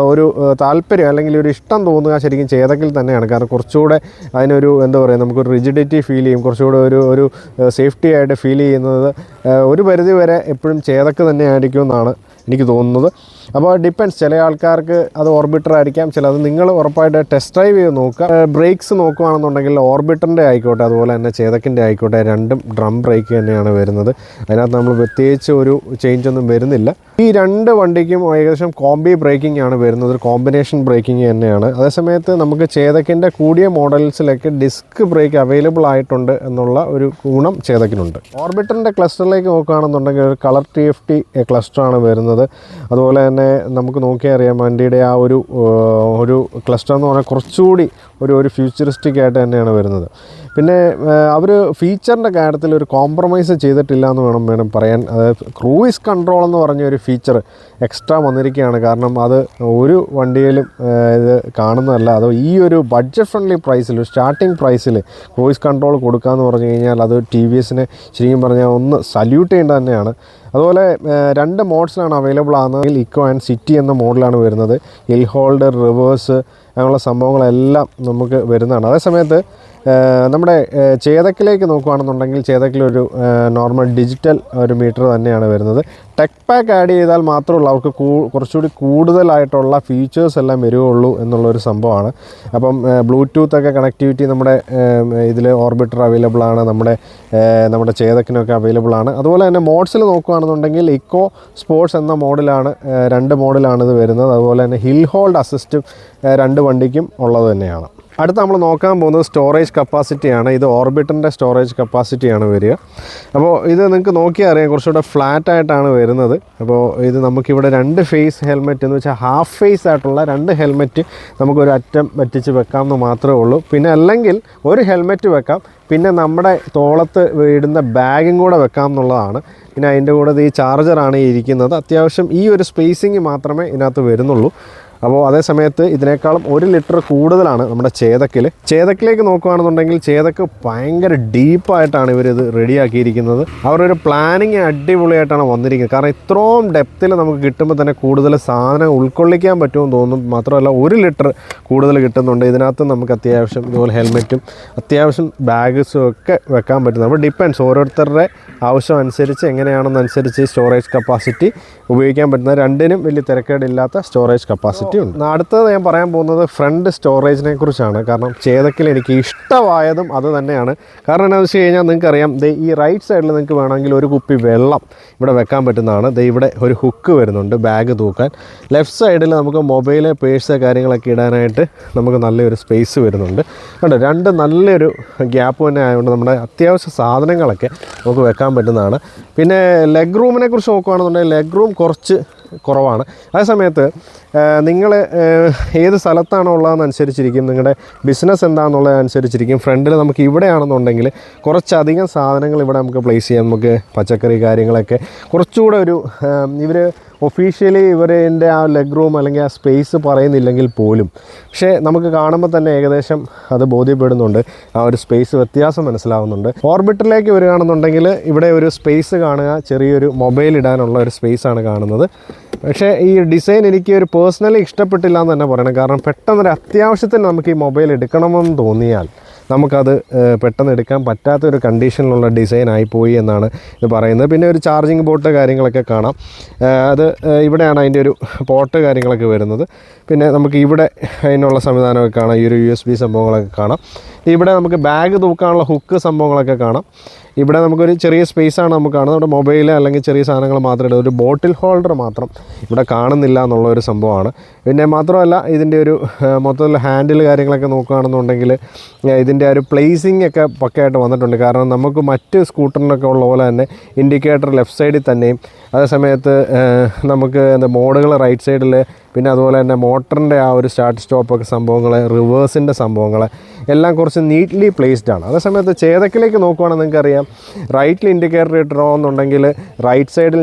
ഒരു താല്പര്യം അല്ലെങ്കിൽ ഒരു ഇഷ്ടം തോന്നുക ശരിക്കും ചേതക്കിൽ തന്നെയാണ്. കാരണം കുറച്ചുകൂടെ അതിനൊരു എന്താ പറയുക, നമുക്കൊരു റിജിഡിറ്റി ഫീൽ ചെയ്യും, കുറച്ചുകൂടെ ഒരു സേഫ്റ്റി ആയിട്ട് ഫീൽ ചെയ്യുന്നത് ഒരു പരിധി വരെ എപ്പോഴും ചേതക്ക് തന്നെ ആയിരിക്കും എന്നാണ് എനിക്ക് തോന്നുന്നത്. അപ്പോൾ ഡിപ്പെൻസ്, ചില ആൾക്കാർക്ക് അത് ഓർബിറ്റർ ആയിരിക്കാം, ചിലത് നിങ്ങൾ ഉറപ്പായിട്ട് ടെസ്റ്റ് ഡ്രൈവ് ചെയ്ത് നോക്കുക. ബ്രേക്സ് നോക്കുകയാണെന്നുണ്ടെങ്കിൽ ഓർബിറ്ററിൻ്റെ ആയിക്കോട്ടെ അതുപോലെ തന്നെ ചേതക്കിൻ്റെ ആയിക്കോട്ടെ രണ്ടും ഡ്രം ബ്രേക്ക് തന്നെയാണ് വരുന്നത്. അതിനകത്ത് നമ്മൾ പ്രത്യേകിച്ച് ഒരു ചേഞ്ച് ഒന്നും വരുന്നില്ല. ഈ രണ്ട് വണ്ടിക്കും ഏകദേശം കോംബി ബ്രേക്കിംഗ് ആണ് വരുന്നത്, ഒരു കോമ്പിനേഷൻ ബ്രേക്കിംഗ് തന്നെയാണ്. അതേസമയത്ത് നമുക്ക് ചേതക്കിൻ്റെ കൂടിയ മോഡൽസിലൊക്കെ ഡിസ്ക് ബ്രേക്ക് അവൈലബിൾ ആയിട്ടുണ്ട് എന്നുള്ള ഒരു ഗുണം ചേതക്കിനുണ്ട്. ഓർബിറ്ററിൻ്റെ ക്ലസ്റ്ററിലേക്ക് നോക്കുകയാണെന്നുണ്ടെങ്കിൽ ഒരു കളർ TFT ക്ലസ്റ്ററാണ് വരുന്നത്. അതുപോലെ തന്നെ നമുക്ക് നോക്കിയാൽ അറിയാം വണ്ടിയുടെ ആ ഒരു ക്ലസ്റ്റർ എന്ന് പറഞ്ഞാൽ കുറച്ചുകൂടി ഒരു ഫ്യൂച്ചറിസ്റ്റിക് ആയിട്ട് തന്നെയാണ് വരുന്നത്. പിന്നെ അവർ ഫീച്ചറിൻ്റെ കാര്യത്തിൽ ഒരു കോംപ്രമൈസ് ചെയ്തിട്ടില്ല എന്ന് വേണം പറയാൻ. അതായത് ക്രൂയിസ് കൺട്രോൾ എന്ന് പറഞ്ഞൊരു ഫീച്ചർ എക്സ്ട്രാ വന്നിരിക്കുകയാണ്. കാരണം അത് ഒരു വണ്ടിയിലും ഇത് കാണുന്നതല്ല. അത് ഈ ഒരു ബഡ്ജറ്റ് ഫ്രണ്ട്ലി പ്രൈസിൽ, ഒരു സ്റ്റാർട്ടിംഗ് പ്രൈസിൽ ക്രൂയിസ് കൺട്രോൾ കൊടുക്കാമെന്ന് പറഞ്ഞു കഴിഞ്ഞാൽ അത് TVSനെ ശരിക്കും പറഞ്ഞാൽ ഒന്ന് സല്യൂട്ട് ചെയ്യേണ്ടത് തന്നെയാണ്. അതുപോലെ 2 മോഡ്സിലാണ് അവൈലബിൾ ആകുന്നത്. ഇക്കോ ആൻഡ് സിറ്റി എന്ന മോഡലാണ് വരുന്നത്. ഹിൽ ഹോൾഡർ, റിവേഴ്സ് അങ്ങനെയുള്ള സംഭവങ്ങളെല്ലാം നമുക്ക് വരുന്നതാണ്. അതേസമയത്ത് നമ്മുടെ ചേതക്കിലേക്ക് നോക്കുകയാണെന്നുണ്ടെങ്കിൽ ചേതക്കിലൊരു നോർമൽ ഡിജിറ്റൽ ഒരു മീറ്റർ തന്നെയാണ് വരുന്നത്. ടെക് പാക്ക് ആഡ് ചെയ്താൽ മാത്രമുള്ളൂ അവർക്ക് കുറച്ചുകൂടി കൂടുതലായിട്ടുള്ള ഫീച്ചേഴ്സ് എല്ലാം വരികയുള്ളൂ എന്നുള്ളൊരു സംഭവമാണ്. അപ്പം ബ്ലൂടൂത്തൊക്കെ കണക്ടിവിറ്റി നമ്മുടെ ഇതിൽ ഓർബിറ്റർ അവൈലബിൾ ആണ്, നമ്മുടെ ചേതക്കിനൊക്കെ അവൈലബിൾ ആണ്. അതുപോലെ തന്നെ മോഡ്സിൽ നോക്കുകയാണെന്നുണ്ടെങ്കിൽ ഇക്കോ സ്പോർട്സ് എന്ന മോഡലാണ്, 2 മോഡലാണ് ഇത് വരുന്നത്. അതുപോലെ തന്നെ ഹിൽ ഹോൾഡ് അസിസ്റ്റും 2 വണ്ടിക്കും ഉള്ളത് തന്നെയാണ്. അടുത്ത് നമ്മൾ നോക്കാൻ പോകുന്നത് സ്റ്റോറേജ് കപ്പാസിറ്റിയാണ്. ഇത് ഓർബിറ്ററിൻ്റെ സ്റ്റോറേജ് കപ്പാസിറ്റിയാണ് വരിക. അപ്പോൾ ഇത് നിങ്ങൾക്ക് നോക്കിയാൽ അറിയാം, കുറച്ചുകൂടെ ഫ്ലാറ്റ് ആയിട്ടാണ് വരുന്നത്. അപ്പോൾ ഇത് നമുക്കിവിടെ 2 ഫേസ് ഹെൽമെറ്റ് എന്ന് വെച്ചാൽ ഹാഫ് ഫേസ് ആയിട്ടുള്ള 2 ഹെൽമെറ്റ് നമുക്കൊരു അറ്റം പറ്റിച്ച് വെക്കാമെന്ന് മാത്രമേ ഉള്ളൂ. പിന്നെ അല്ലെങ്കിൽ ഒരു ഹെൽമെറ്റ് വെക്കാം, പിന്നെ നമ്മുടെ തോളത്ത് ഇടുന്ന ബാഗും കൂടെ വെക്കാം എന്നുള്ളതാണ്. പിന്നെ അതിൻ്റെ കൂടെ ഈ ചാർജറാണ് ഈ ഇരിക്കുന്നത്. അത്യാവശ്യം ഈ ഒരു സ്പേസിങ് മാത്രമേ ഇതിനകത്ത് വരുന്നുള്ളൂ. അപ്പോൾ അതേ സമയത്ത് ഇതിനേക്കാളും 1 ലിറ്റർ കൂടുതലാണ് നമ്മുടെ ചേതക്കിലേക്ക് നോക്കുകയാണെന്നുണ്ടെങ്കിൽ ചേതക്ക് ഭയങ്കര ഡീപ്പായിട്ടാണ് ഇവരിത് റെഡിയാക്കിയിരിക്കുന്നത്. അവരൊരു പ്ലാനിങ് അടിപൊളിയായിട്ടാണ് വന്നിരിക്കുന്നത്. കാരണം ഇത്രയും ഡെപ്തിൽ നമുക്ക് കിട്ടുമ്പോൾ തന്നെ കൂടുതൽ സാധനം ഉൾക്കൊള്ളിക്കാൻ പറ്റുമെന്ന് തോന്നും. മാത്രമല്ല 1 ലിറ്റർ കൂടുതൽ കിട്ടുന്നുണ്ട്. ഇതിനകത്ത് നമുക്ക് അത്യാവശ്യം ഇതുപോലെ ഹെൽമെറ്റും അത്യാവശ്യം ബാഗ്സും ഒക്കെ വെക്കാൻ പറ്റും. അപ്പോൾ ഡിപ്പെൻഡ്സ്, ഓരോരുത്തരുടെ ആവശ്യം അനുസരിച്ച് എങ്ങനെയാണെന്നനുസരിച്ച് സ്റ്റോറേജ് കപ്പാസിറ്റി ഉപയോഗിക്കാൻ പറ്റുന്ന, രണ്ടിനും വലിയ തിരക്കേടില്ലാത്ത സ്റ്റോറേജ് കപ്പാസിറ്റി ഉണ്ട്. അടുത്തത് ഞാൻ പറയാൻ പോകുന്നത് ഫ്രണ്ട് സ്റ്റോറേജിനെ കുറിച്ചാണ്. കാരണം ചേതക്കിൽ എനിക്ക് ഇഷ്ടമായതും അത് തന്നെയാണ്. കാരണം എന്താണെന്ന് വെച്ച് കഴിഞ്ഞാൽ നിങ്ങൾക്കറിയാം, ഈ റൈറ്റ് സൈഡിൽ നിങ്ങൾക്ക് വേണമെങ്കിൽ ഒരു കുപ്പി വെള്ളം ഇവിടെ വെക്കാൻ പറ്റുന്നതാണ്. ഇവിടെ ഒരു ഹുക്ക് വരുന്നുണ്ട് ബാഗ് തൂക്കാൻ. ലെഫ്റ്റ് സൈഡിൽ നമുക്ക് മൊബൈല്, പേഴ്സ്, കാര്യങ്ങളൊക്കെ ഇടാനായിട്ട് നമുക്ക് നല്ലൊരു സ്പേസ് വരുന്നുണ്ട്. കണ്ടോ, 2 നല്ലൊരു ഗ്യാപ്പ് തന്നെ ആയതുകൊണ്ട് നമ്മുടെ അത്യാവശ്യ സാധനങ്ങളൊക്കെ നമുക്ക് വെക്കാൻ പറ്റുന്നതാണ്. പിന്നെ ലെഗ് റൂമിനെ കുറിച്ച് നോക്കുകയാണെന്നുണ്ടെങ്കിൽ ലെഗ് റൂം കുറച്ച് കുറവാണ്. അതേ സമയത്ത് നിങ്ങൾ ഏത് സ്ഥലത്താണോ ഉള്ളതെന്നനുസരിച്ചിരിക്കും, നിങ്ങളുടെ ബിസിനസ് എന്താണെന്നുള്ളതനുസരിച്ചിരിക്കും. ഫ്രണ്ടിൽ നമുക്ക് ഇവിടെയാണെന്നുണ്ടെങ്കിൽ കുറച്ചധികം സാധനങ്ങൾ ഇവിടെ നമുക്ക് പ്ലേസ് ചെയ്യാം. നമുക്ക് പച്ചക്കറി കാര്യങ്ങളൊക്കെ കുറച്ചുകൂടെ ഒരു ഇവർ ഒഫീഷ്യലി ഇവരുടെ ആ ലെഗ് റൂം അല്ലെങ്കിൽ ആ സ്പേസ് പറയുന്നില്ലെങ്കിൽ പോലും, പക്ഷേ നമുക്ക് കാണുമ്പോൾ തന്നെ ഏകദേശം അത് ബോധ്യപ്പെടുന്നുണ്ട്. ആ ഒരു സ്പേസ് വ്യത്യാസം മനസ്സിലാവുന്നുണ്ട്. ഓർബിറ്ററിലേക്ക് വരികയാണെന്നുണ്ടെങ്കിൽ ഇവിടെ ഒരു സ്പേസ് കാണുക, ചെറിയൊരു മൊബൈൽ ഇടാനുള്ള ഒരു സ്പേസാണ് കാണുന്നത്. പക്ഷേ ഈ ഡിസൈൻ എനിക്ക് ഒരു പേഴ്സണലി ഇഷ്ടപ്പെട്ടില്ല എന്ന് തന്നെ പറയണം. കാരണം പെട്ടെന്നൊരു അത്യാവശ്യത്തിന് നമുക്ക് ഈ മൊബൈൽ എടുക്കണമെന്ന് തോന്നിയാൽ നമുക്കത് പെട്ടെന്ന് എടുക്കാൻ പറ്റാത്തൊരു കണ്ടീഷനിലുള്ള ഡിസൈൻ ആയിപ്പോയി എന്നാണ് ഇത് പറയുന്നത്. പിന്നെ ഒരു ചാർജിങ് പോർട്ട് കാര്യങ്ങളൊക്കെ കാണാം. അത് ഇവിടെയാണ് അതിൻ്റെ ഒരു പോർട്ട് കാര്യങ്ങളൊക്കെ വരുന്നത്. പിന്നെ നമുക്ക് ഇവിടെ അതിനുള്ള സംവിധാനമൊക്കെ കാണാം. ഈ ഒരു USB സംഭവങ്ങളൊക്കെ കാണാം. ഇവിടെ നമുക്ക് ബാഗ് തൂക്കാനുള്ള ഹുക്ക് സംഭവങ്ങളൊക്കെ കാണാം. ഇവിടെ നമുക്കൊരു ചെറിയ സ്പേസാണ് നമുക്ക് കാണുന്നത്. നമ്മുടെ മൊബൈൽ അല്ലെങ്കിൽ ചെറിയ സാധനങ്ങൾ മാത്രമേ ഒരു ബോട്ടിൽ ഹോൾഡർ മാത്രം ഇവിടെ കാണുന്നില്ല എന്നുള്ളൊരു സംഭവമാണ്. പിന്നെ മാത്രമല്ല ഇതിൻ്റെ ഒരു മൊത്തത്തിൽ ഹാൻഡിൽ കാര്യങ്ങളൊക്കെ നോക്കുകയാണെന്നുണ്ടെങ്കിൽ ഇതിൻ്റെ ഒരു പ്ലേസിംഗ് ഒക്കെ പക്കയായിട്ട് വന്നിട്ടുണ്ട്. കാരണം നമുക്ക് മറ്റ് സ്കൂട്ടറിനൊക്കെ ഉള്ള പോലെ തന്നെ ഇൻഡിക്കേറ്റർ ലെഫ്റ്റ് സൈഡിൽ തന്നെയും, അതേ സമയത്ത് നമുക്ക് മോഡുകൾ റൈറ്റ് സൈഡിൽ, പിന്നെ അതുപോലെ തന്നെ മോട്ടറിൻ്റെ ആ ഒരു സ്റ്റാർട്ട് സ്റ്റോപ്പൊക്കെ സംഭവങ്ങൾ, റിവേഴ്സിൻ്റെ സംഭവങ്ങൾ എല്ലാം കുറച്ച് നീറ്റ്ലി പ്ലേസ്ഡ് ആണ്. അതേസമയത്ത് ചേതക്കിലേക്ക് നോക്കുകയാണെങ്കിൽ നിങ്ങൾക്കറിയാം, റൈറ്റിൽ ഇൻഡിക്കേറ്റർ ഇടണമെന്നുണ്ടെങ്കിൽ റൈറ്റ് സൈഡിൽ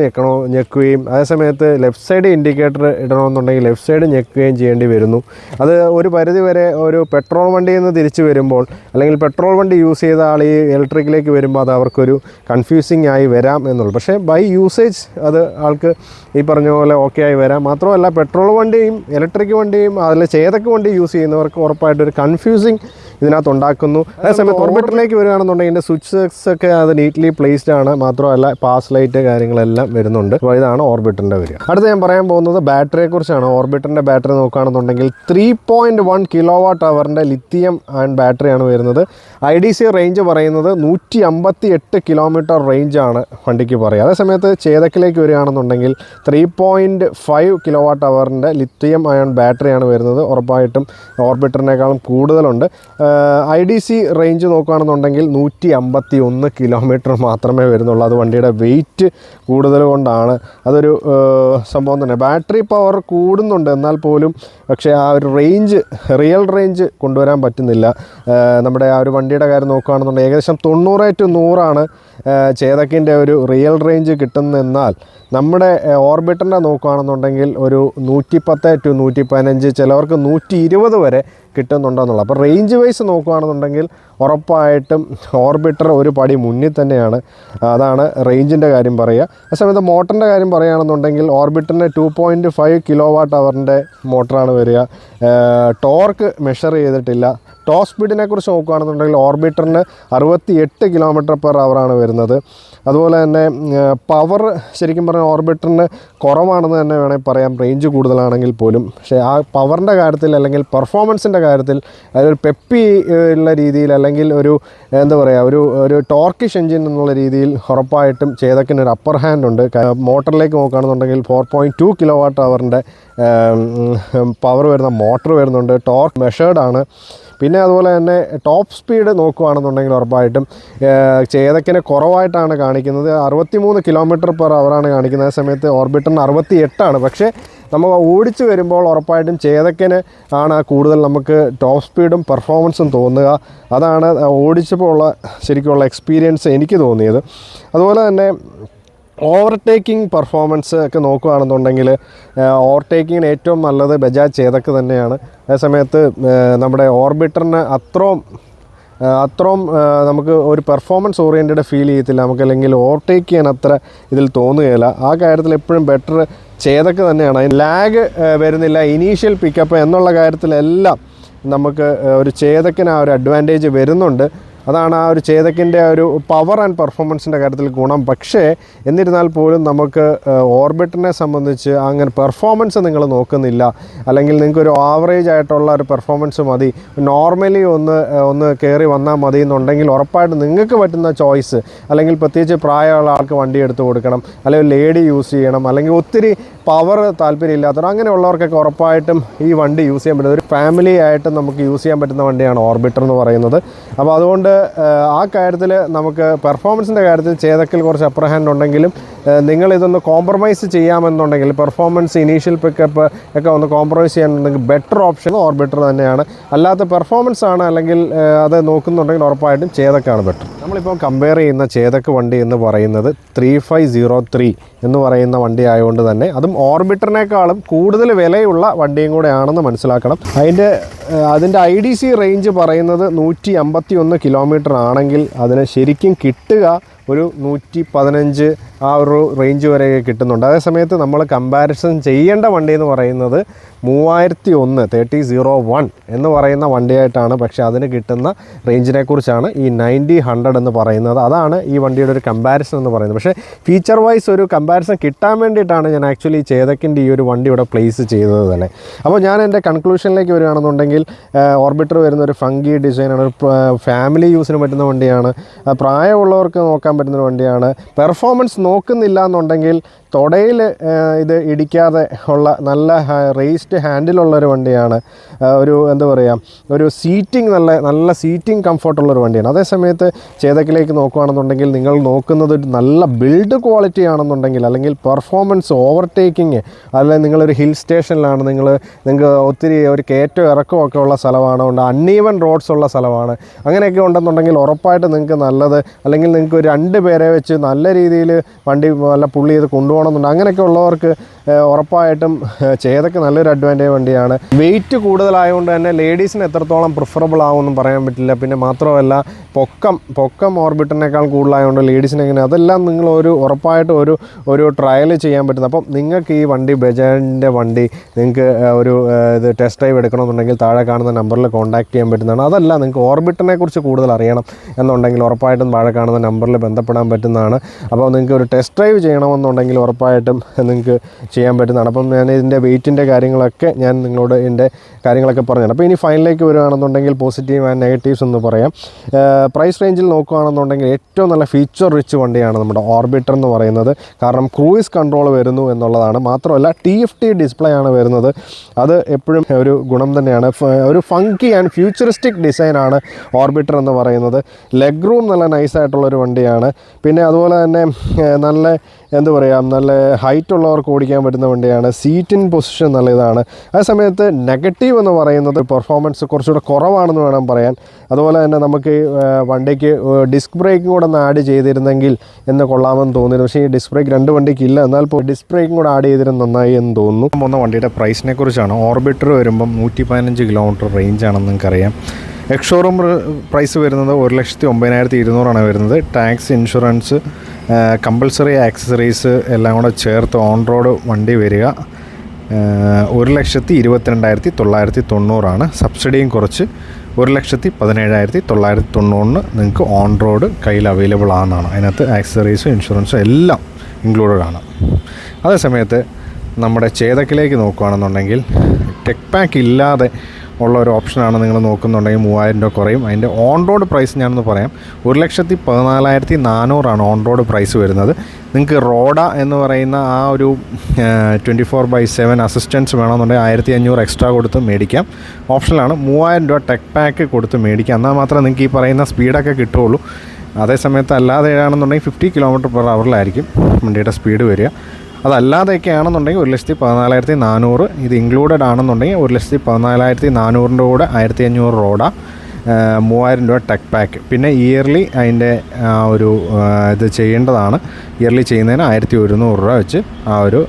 ഞെക്കുകയും, അതേസമയത്ത് ലെഫ്റ്റ് സൈഡ് ഇൻഡിക്കേറ്റർ ഇടണമെന്നുണ്ടെങ്കിൽ ലെഫ്റ്റ് സൈഡ് ഞെക്കുകയും ചെയ്യേണ്ടി വരുന്നു. അത് ഒരു പരിധി വരെ ഒരു പെട്രോൾ വണ്ടിയിൽ നിന്ന് തിരിച്ച് വരുമ്പോൾ, അല്ലെങ്കിൽ പെട്രോൾ വണ്ടി യൂസ് ചെയ്ത ആൾ ഈ ഇലക്ട്രിക്കിലേക്ക് വരുമ്പോൾ അത് അവർക്കൊരു കൺഫ്യൂസിങ് ആയി വരാം എന്നുള്ളൂ. പക്ഷേ ബൈ യൂസേജ് അത് ആൾക്ക് ഈ പറഞ്ഞ പോലെ ഓക്കെ ആയി വരാം. മാത്രമല്ല പെട്രോൾ വണ്ടിയും ഇലക്ട്രിക് വണ്ടിയും അതിൽ ചേതക്ക് വണ്ടി യൂസ് ചെയ്യുന്നവർക്ക് ഉറപ്പായിട്ടൊരു കൺഫ്യൂസിങ് ഇതിനകത്ത് ഉണ്ടാക്കുന്നു. അതേസമയത്ത് ഓർബിറ്ററിലേക്ക് വരികയാണെന്നുണ്ടെങ്കിൽ ഇതിൻ്റെ സ്വിച്ചസ് ഒക്കെ അത് നീറ്റ്ലി പ്ലേസ്ഡ് ആണ്. മാത്രമല്ല പാസ് ലൈറ്റ് കാര്യങ്ങളെല്ലാം വരുന്നുണ്ട്. അപ്പോൾ ഇതാണ് ഓർബിറ്ററിൻ്റെ വരിക. അടുത്ത് ഞാൻ പറയാൻ പോകുന്നത് ബാറ്ററിയെ കുറിച്ചാണ്. ഓർബിറ്ററിൻ്റെ ബാറ്ററി നോക്കുകയാണെന്നുണ്ടെങ്കിൽ 3.1 kWh ലിത്തിയം അയൺ ബാറ്ററിയാണ് വരുന്നത്. IDC റേഞ്ച് പറയുന്നത് 158 കിലോമീറ്റർ റേഞ്ചാണ് വണ്ടിക്ക് പറയുക. അതേസമയത്ത് ചേതക്കിലേക്ക് വരികയാണെന്നുണ്ടെങ്കിൽ 3.5 kWh ലിത്തിയം അയൺ ബാറ്ററിയാണ് വരുന്നത്. ഉറപ്പായിട്ടും ഓർബിറ്ററിനേക്കാളും കൂടുതലുണ്ട്. IDC റേഞ്ച് നോക്കുകയാണെന്നുണ്ടെങ്കിൽ 151 കിലോമീറ്റർ മാത്രമേ വരുന്നുള്ളൂ. അത് വണ്ടിയുടെ വെയിറ്റ് കൂടുതൽ കൊണ്ടാണ്. അതൊരു സംഭവം തന്നെ. ബാറ്ററി പവർ കൂടുന്നുണ്ട് എന്നാൽ പോലും, പക്ഷേ ആ ഒരു റേഞ്ച്, റിയൽ റേഞ്ച് കൊണ്ടുവരാൻ പറ്റുന്നില്ല. നമ്മുടെ ആ ഒരു വണ്ടിയുടെ കാര്യം നോക്കുകയാണെന്നുണ്ടെങ്കിൽ ഏകദേശം 90 to 100 ചേതക്കിൻ്റെ ഒരു റിയൽ റേഞ്ച് കിട്ടുന്നതെന്നാൽ നമ്മുടെ ഓർബിറ്ററിൻ്റെ നോക്കുകയാണെന്നുണ്ടെങ്കിൽ ഒരു 110 to 115, ചിലവർക്ക് 120 വരെ കിട്ടുന്നുണ്ടെന്നുള്ളത്. അപ്പോൾ റേഞ്ച് വൈസ് നോക്കുകയാണെന്നുണ്ടെങ്കിൽ ഉറപ്പായിട്ടും ഓർബിറ്റർ ഒരു പടി മുന്നിൽ തന്നെയാണ്. അതാണ് റേഞ്ചിൻ്റെ കാര്യം പറയുക. അതേസമയത്ത് മോട്ടറിൻ്റെ കാര്യം പറയുകയാണെന്നുണ്ടെങ്കിൽ ഓർബിറ്ററിന് 2.5 kWh മോട്ടറാണ് വരിക. ടോർക്ക് മെഷർ ചെയ്തിട്ടില്ല. ടോപ്പ് സ്പീഡിനെ കുറിച്ച് നോക്കുകയാണെന്നുണ്ടെങ്കിൽ ഓർബിറ്ററിന് 68 km/h വരുന്നത്. അതുപോലെ തന്നെ പവർ ശരിക്കും പറഞ്ഞാൽ ഓർബിറ്ററിന് കുറവാണെന്ന് തന്നെ വേണമെങ്കിൽ പറയാം, റേഞ്ച് കൂടുതലാണെങ്കിൽ പോലും. പക്ഷേ ആ പവറിൻ്റെ കാര്യത്തിൽ അല്ലെങ്കിൽ പെർഫോമൻസിൻ്റെ കാര്യത്തിൽ അതൊരു പെപ്പി ഉള്ള രീതിയിൽ, അല്ലെങ്കിൽ ഒരു എന്താ പറയുക, ഒരു ടോർക്കിഷ് എഞ്ചിൻ എന്നുള്ള രീതിയിൽ ഉറപ്പായിട്ടും ചേതക്കിന് ഒരു അപ്പർ ഹാൻഡ് ഉണ്ട്. മോട്ടറിലേക്ക് നോക്കുകയാണെന്നുണ്ടെങ്കിൽ 4.2 kWh പവർ വരുന്ന മോട്ടർ വരുന്നുണ്ട്. ടോർക്ക് മെഷേർഡ് ആണ്. പിന്നെ അതുപോലെ തന്നെ ടോപ്പ് സ്പീഡ് നോക്കുകയാണെന്നുണ്ടെങ്കിൽ ഉറപ്പായിട്ടും ചേതക്കിന് കുറവായിട്ടാണ് കാണിക്കുന്നത്. 63 km/h കാണിക്കുന്നത്. അതേ സമയത്ത് ഓർബിറ്ററിന് 68. പക്ഷേ നമ്മൾ ഓടിച്ച് വരുമ്പോൾ ഉറപ്പായിട്ടും ചേതക്കിന് ആണ് കൂടുതൽ നമുക്ക് ടോപ്പ് സ്പീഡും പെർഫോമൻസും തോന്നുക. അതാണ് ഓടിച്ചപ്പോൾ ഉള്ള ശരിക്കുള്ള എക്സ്പീരിയൻസ് എനിക്ക് തോന്നിയത്. അതുപോലെ തന്നെ ഓവർടേക്കിംഗ് പെർഫോമൻസ് ഒക്കെ നോക്കുകയാണെന്നുണ്ടെങ്കിൽ ഓവർടേക്കിങ്ങിന് ഏറ്റവും നല്ലത് ബജാജ് ചേതക്ക് തന്നെയാണ്. അതേസമയത്ത് നമ്മുടെ ഓർബിറ്ററിന് അത്രയും നമുക്ക് ഒരു പെർഫോമൻസ് ഓറിയൻറ്റഡ് ഫീൽ ചെയ്യത്തില്ല നമുക്ക്, അല്ലെങ്കിൽ ഓവർടേക്ക് ചെയ്യാൻ അത്ര ഇതിൽ തോന്നുകയില്ല. ആ കാര്യത്തിൽ എപ്പോഴും ബെറ്റർ ചേതക്ക് തന്നെയാണ്. അതിന് ലാഗ് വരുന്നില്ല, ഇനീഷ്യൽ പിക്കപ്പ് എന്നുള്ള കാര്യത്തിലെല്ലാം നമുക്ക് ഒരു ചേതക്കിന് ആ ഒരു അഡ്വാൻറ്റേജ് വരുന്നുണ്ട്. അതാണ് ആ ഒരു ചേതക്കിൻ്റെ ഒരു പവർ ആൻഡ് പെർഫോമൻസിൻ്റെ കാര്യത്തിൽ ഗുണം. പക്ഷേ എന്നിരുന്നാൽ പോലും നമുക്ക് ഓർബിറ്ററിനെ സംബന്ധിച്ച് അങ്ങനെ പെർഫോമൻസ് നിങ്ങൾ നോക്കുന്നില്ല, അല്ലെങ്കിൽ നിങ്ങൾക്കൊരു ആവറേജ് ആയിട്ടുള്ള ഒരു പെർഫോമൻസ് മതി, നോർമലി ഒന്ന് കയറി വന്നാൽ മതി എന്നുണ്ടെങ്കിൽ ഉറപ്പായിട്ടും നിങ്ങൾക്ക് പറ്റുന്ന ചോയ്സ്, അല്ലെങ്കിൽ പ്രത്യേകിച്ച് പ്രായമുള്ള ആൾക്ക് വണ്ടി എടുത്ത് കൊടുക്കണം, അല്ലെങ്കിൽ ലേഡി യൂസ് ചെയ്യണം, അല്ലെങ്കിൽ ഒത്തിരി പവർ താല്പര്യമില്ലാത്തവർ, അങ്ങനെയുള്ളവർക്കൊക്കെ ഉറപ്പായിട്ടും ഈ വണ്ടി യൂസ് ചെയ്യാൻ പറ്റുന്ന ഒരു ഫാമിലി ആയിട്ട് നമുക്ക് യൂസ് ചെയ്യാൻ പറ്റുന്ന വണ്ടിയാണ് ഓർബിറ്റർ എന്ന് പറയുന്നത്. അപ്പോൾ അതുകൊണ്ട് ആ കാര്യത്തിൽ നമുക്ക് പെർഫോമൻസിൻ്റെ കാര്യത്തിൽ ചേതക്കിൽ കുറച്ച് അപ്പർ ഹാൻഡ് ഉണ്ടെങ്കിലും നിങ്ങളിതൊന്ന് കോംപ്രമൈസ് ചെയ്യാമെന്നുണ്ടെങ്കിൽ, പെർഫോമൻസ് ഇനീഷ്യൽ പിക്കപ്പ് ഒക്കെ ഒന്ന് കോംപ്രമൈസ് ചെയ്യാനുണ്ടെങ്കിൽ ബെറ്റർ ഓപ്ഷൻ ഓർബിറ്റർ തന്നെയാണ്. അല്ലാത്ത പെർഫോമൻസ് ആണ് അല്ലെങ്കിൽ അത് നോക്കുന്നുണ്ടെങ്കിൽ ഉറപ്പായിട്ടും ചേതക്കാണ് ബെറ്റർ. നമ്മളിപ്പോൾ കമ്പയർ ചെയ്യുന്ന ചേതക്ക് വണ്ടി എന്ന് പറയുന്നത് 3503 എന്ന് പറയുന്ന വണ്ടി ആയതുകൊണ്ട് തന്നെ അതും ഓർബിറ്ററിനേക്കാളും കൂടുതൽ വിലയുള്ള വണ്ടിയും കൂടെ ആണെന്ന് മനസ്സിലാക്കണം. അതിൻ്റെ IDC റേഞ്ച് പറയുന്നത് 151 km ആണെങ്കിൽ അതിന് ശരിക്കും കിട്ടുക ഒരു 115 ആ ഒരു റേഞ്ച് വരെ കിട്ടുന്നുണ്ട്. അതേസമയത്ത് നമ്മൾ കമ്പാരിസൺ ചെയ്യേണ്ട വണ്ടി എന്ന് പറയുന്നത് 3001 എന്ന് പറയുന്ന വണ്ടിയായിട്ടാണ്. പക്ഷേ അതിന് കിട്ടുന്ന റേഞ്ചിനെ കുറിച്ചാണ് ഈ 90-100 എന്ന് പറയുന്നത്. അതാണ് ഈ വണ്ടിയുടെ ഒരു കമ്പാരിസൺ എന്ന് പറയുന്നത്. പക്ഷേ ഫീച്ചർ വൈസ് ഒരു കമ്പാരിസൺ കിട്ടാൻ വേണ്ടിയിട്ടാണ് ഞാൻ ആക്ച്വലി ചേതക്കിൻ്റെ ഈ ഒരു വണ്ടി ഇവിടെ പ്ലേസ് ചെയ്തത് തന്നെ. അപ്പോൾ ഞാൻ എൻ്റെ കൺക്ലൂഷനിലേക്ക് വരികയാണെന്നുണ്ടെങ്കിൽ ഓർബിറ്റർ വരുന്ന ഒരു ഫങ്കി ഡിസൈനാണ്, ഒരു ഫാമിലി യൂസിന് പറ്റുന്ന വണ്ടിയാണ്, പ്രായമുള്ളവർക്ക് നോക്കാൻ പറ്റുന്ന വണ്ടിയാണ്. പെർഫോമൻസ് നോക്കുന്നില്ല എന്നുണ്ടെങ്കിൽ തുടയിൽ ഇത് ഇടിക്കാതെ ഉള്ള നല്ല റേസ്ഡ് ഹാൻഡിലുള്ളൊരു വണ്ടിയാണ്. എന്താ പറയുക, ഒരു സീറ്റിംഗ് നല്ല സീറ്റിംഗ് കംഫർട്ടുള്ളൊരു വണ്ടിയാണ്. അതേസമയത്ത് ചേതക്കിലേക്ക് നോക്കുകയാണെന്നുണ്ടെങ്കിൽ നിങ്ങൾ നോക്കുന്നത് നല്ല ബിൽഡ് ക്വാളിറ്റി ആണെന്നുണ്ടെങ്കിൽ, അല്ലെങ്കിൽ പെർഫോമൻസ് ഓവർടേക്കിങ്, അല്ലെങ്കിൽ നിങ്ങളൊരു ഹിൽ സ്റ്റേഷനിലാണ്, നിങ്ങൾക്ക് ഒത്തിരി ഒരു കയറ്റവും ഇറക്കമൊക്കെ ഉള്ള സ്ഥലമാണ്, കൊണ്ട് അൺഈവൻ റോഡ്സ് ഉള്ള സ്ഥലമാണ്, അങ്ങനെയൊക്കെ ഉണ്ടെന്നുണ്ടെങ്കിൽ ഉറപ്പായിട്ട് നിങ്ങൾക്ക് നല്ലത്, അല്ലെങ്കിൽ നിങ്ങൾക്ക് ഒരു 2 പേരെ വെച്ച് നല്ല രീതിയിൽ വണ്ടി നല്ല പുള്ളി ചെയ്ത് കൊണ്ടുപോകണമെന്നുണ്ട്, അങ്ങനെയൊക്കെ ഉള്ളവർക്ക് ഉറപ്പായിട്ടും ചേതക്ക് നല്ലൊരു അഡ്വാൻറ്റേജ് വണ്ടിയാണ്. വെയിറ്റ് കൂടുതലായതുകൊണ്ട് തന്നെ ലേഡീസിന് എത്രത്തോളം പ്രിഫറബിൾ ആവുമെന്നും പറയാൻ പറ്റില്ല. പിന്നെ മാത്രമല്ല പൊക്കം ഓർബിറ്ററിനേക്കാൾ കൂടുതലായതുകൊണ്ട് ലേഡീസിന് എങ്ങനെ, അതെല്ലാം നിങ്ങൾ ഉറപ്പായിട്ടും ഒരു ട്രയൽ ചെയ്യാൻ പറ്റുന്നത്. അപ്പം നിങ്ങൾക്ക് ഈ വണ്ടി ബജാജിൻ്റെ വണ്ടി നിങ്ങൾക്ക് ഇത് ടെസ്റ്റ് ഡ്രൈവ് എടുക്കണമെന്നുണ്ടെങ്കിൽ താഴെ കാണുന്ന നമ്പറിൽ കോൺടാക്ട് ചെയ്യാൻ പറ്റുന്നതാണ്. അതല്ല നിങ്ങൾക്ക് ഓർബിറ്ററിനെ കുറിച്ച് കൂടുതൽ അറിയണം എന്നുണ്ടെങ്കിൽ ഉറപ്പായിട്ടും താഴെ കാണുന്ന നമ്പറിൽ ബന്ധപ്പെടാൻ പറ്റുന്നതാണ്. അപ്പോൾ നിങ്ങൾക്ക് ഒരു ടെസ്റ്റ് ഡ്രൈവ് ചെയ്യണമെന്നുണ്ടെങ്കിൽ ഉറപ്പായിട്ടും നിങ്ങൾക്ക് ചെയ്യാൻ പറ്റുന്നതാണ്. അപ്പം ഞാൻ ഇതിൻ്റെ വെയിറ്റിൻ്റെ കാര്യങ്ങളൊക്കെ ഞാൻ നിങ്ങളോട് ഇതിൻ്റെ കാര്യങ്ങളൊക്കെ പറഞ്ഞതാണ്. അപ്പോൾ ഇനി ഫൈനലിലേക്ക് വരികയാണെന്നുണ്ടെങ്കിൽ പോസിറ്റീവ് ആൻഡ് നെഗറ്റീവ്സ് എന്ന് പറയാം. പ്രൈസ് റേഞ്ചിൽ നോക്കുകയാണെന്നുണ്ടെങ്കിൽ ഏറ്റവും നല്ല ഫീച്ചർ റിച്ച് വണ്ടിയാണ് നമ്മുടെ ഓർബിറ്റർ എന്ന് പറയുന്നത്. കാരണം ക്രൂയിസ് കൺട്രോൾ വരുന്നു എന്നുള്ളതാണ്. മാത്രമല്ല TFT ഡിസ്പ്ലേ ആണ് വരുന്നത്. അത് എപ്പോഴും ഒരു ഗുണം തന്നെയാണ്. ഒരു ഫങ്കി ആൻഡ് ഫ്യൂച്ചറിസ്റ്റിക് ഡിസൈനാണ് ഓർബിറ്റർ എന്ന് പറയുന്നത്. ലെഗ് റൂം നല്ല നൈസായിട്ടുള്ളൊരു വണ്ടിയാണ്. പിന്നെ അതുപോലെ തന്നെ നല്ല എന്താ പറയുക, നല്ല ഹൈറ്റ് ഉള്ളവർക്ക് ഓടിക്കാൻ പറ്റുന്ന വണ്ടിയാണ്. സീറ്റിൻ പൊസിഷൻ നല്ല ഇതാണ്. അതേസമയത്ത് നെഗറ്റീവ് എന്ന് പറയുന്നത് പെർഫോമൻസ് കുറച്ചുകൂടെ കുറവാണെന്ന് വേണം പറയാൻ. അതുപോലെ തന്നെ നമുക്ക് വണ്ടിക്ക് ഡിസ്ക് ബ്രേക്കും കൂടെ ഒന്ന് ആഡ് ചെയ്തിരുന്നെങ്കിൽ എന്ന് കൊള്ളാമെന്ന് തോന്നിയിരുന്നു. പക്ഷേ ഈ ഡിസ്ക് ബ്രേക്ക് 2 വണ്ടിക്ക് ഇല്ല. എന്നാൽ ഡിസ്ക് ബ്രേക്കും കൂടെ ആഡ് ചെയ്തിരുന്ന നന്നായി എന്ന് തോന്നുന്നു. പോകുന്ന വണ്ടിയുടെ പ്രൈസിനെ കുറിച്ചാണ്. ഓർബിറ്റർ വരുമ്പം 115 km റേഞ്ചാണെന്ന് നിങ്ങൾക്കറിയാം. എക്സ്ഷോറൂം പ്രൈസ് വരുന്നത് 1,09,200 വരുന്നത്. ടാക്സ്, ഇൻഷുറൻസ്, കമ്പൾസറി ആക്സസറീസ് എല്ലാം കൂടെ ചേർത്ത് ഓൺ റോഡ് വണ്ടി വരിക 1,22,990 സബ്സിഡിയും കുറച്ച് 1,17,990 നിങ്ങൾക്ക് ഓൺ റോഡ് കയ്യിൽ അവൈലബിൾ ആണെന്നാണ്. അതിനകത്ത് ആക്സസറീസും ഇൻഷുറൻസും എല്ലാം ഇൻക്ലൂഡഡ് ആണ്. അതേസമയത്ത് നമ്മുടെ ചേതക്കിലേക്ക് നോക്കുകയാണെന്നുണ്ടെങ്കിൽ ടെക് പാക്ക് ഇല്ലാതെ ഉള്ള ഒരു ഓപ്ഷനാണ് നിങ്ങൾ നോക്കുന്നുണ്ടെങ്കിൽ 3000 രൂപ കുറയും. അതിൻ്റെ ഓൺ റോഡ് പ്രൈസ് ഞാനൊന്ന് പറയാം. 1,14,400 ഓൺ റോഡ് പ്രൈസ് വരുന്നത്. നിങ്ങൾക്ക് റോഡ എന്ന് പറയുന്ന ആ ഒരു 24/7 അസിസ്റ്റൻസ് വേണമെന്നുണ്ടെങ്കിൽ 1,500 എക്സ്ട്രാ കൊടുത്ത് മേടിക്കാം. ഓപ്ഷനിലാണ്. 3000 രൂപ ടെക് പാക്ക് കൊടുത്ത് മേടിക്കാം. എന്നാൽ മാത്രമേ നിങ്ങൾക്ക് ഈ പറയുന്ന സ്പീഡൊക്കെ കിട്ടുള്ളൂ. അതേസമയത്ത് അല്ലാതെ ആണെന്നുണ്ടെങ്കിൽ 50 km/h വണ്ടിയുടെ സ്പീഡ് വരിക. അതല്ലാതെയൊക്കെ ആണെന്നുണ്ടെങ്കിൽ 1,14,400. ഇത് ഇൻക്ലൂഡഡ് ആണെന്നുണ്ടെങ്കിൽ 1,14,400 കൂടെ 1,500 റോഡ, 3000 രൂപ ടെക് പാക്ക്. പിന്നെ ഇയർലി അതിൻ്റെ ഒരു ഇത് ചെയ്യേണ്ടതാണ്. ഇയർലി ചെയ്യുന്നതിന് 1,100 രൂപ വെച്ച് ആ ഒരു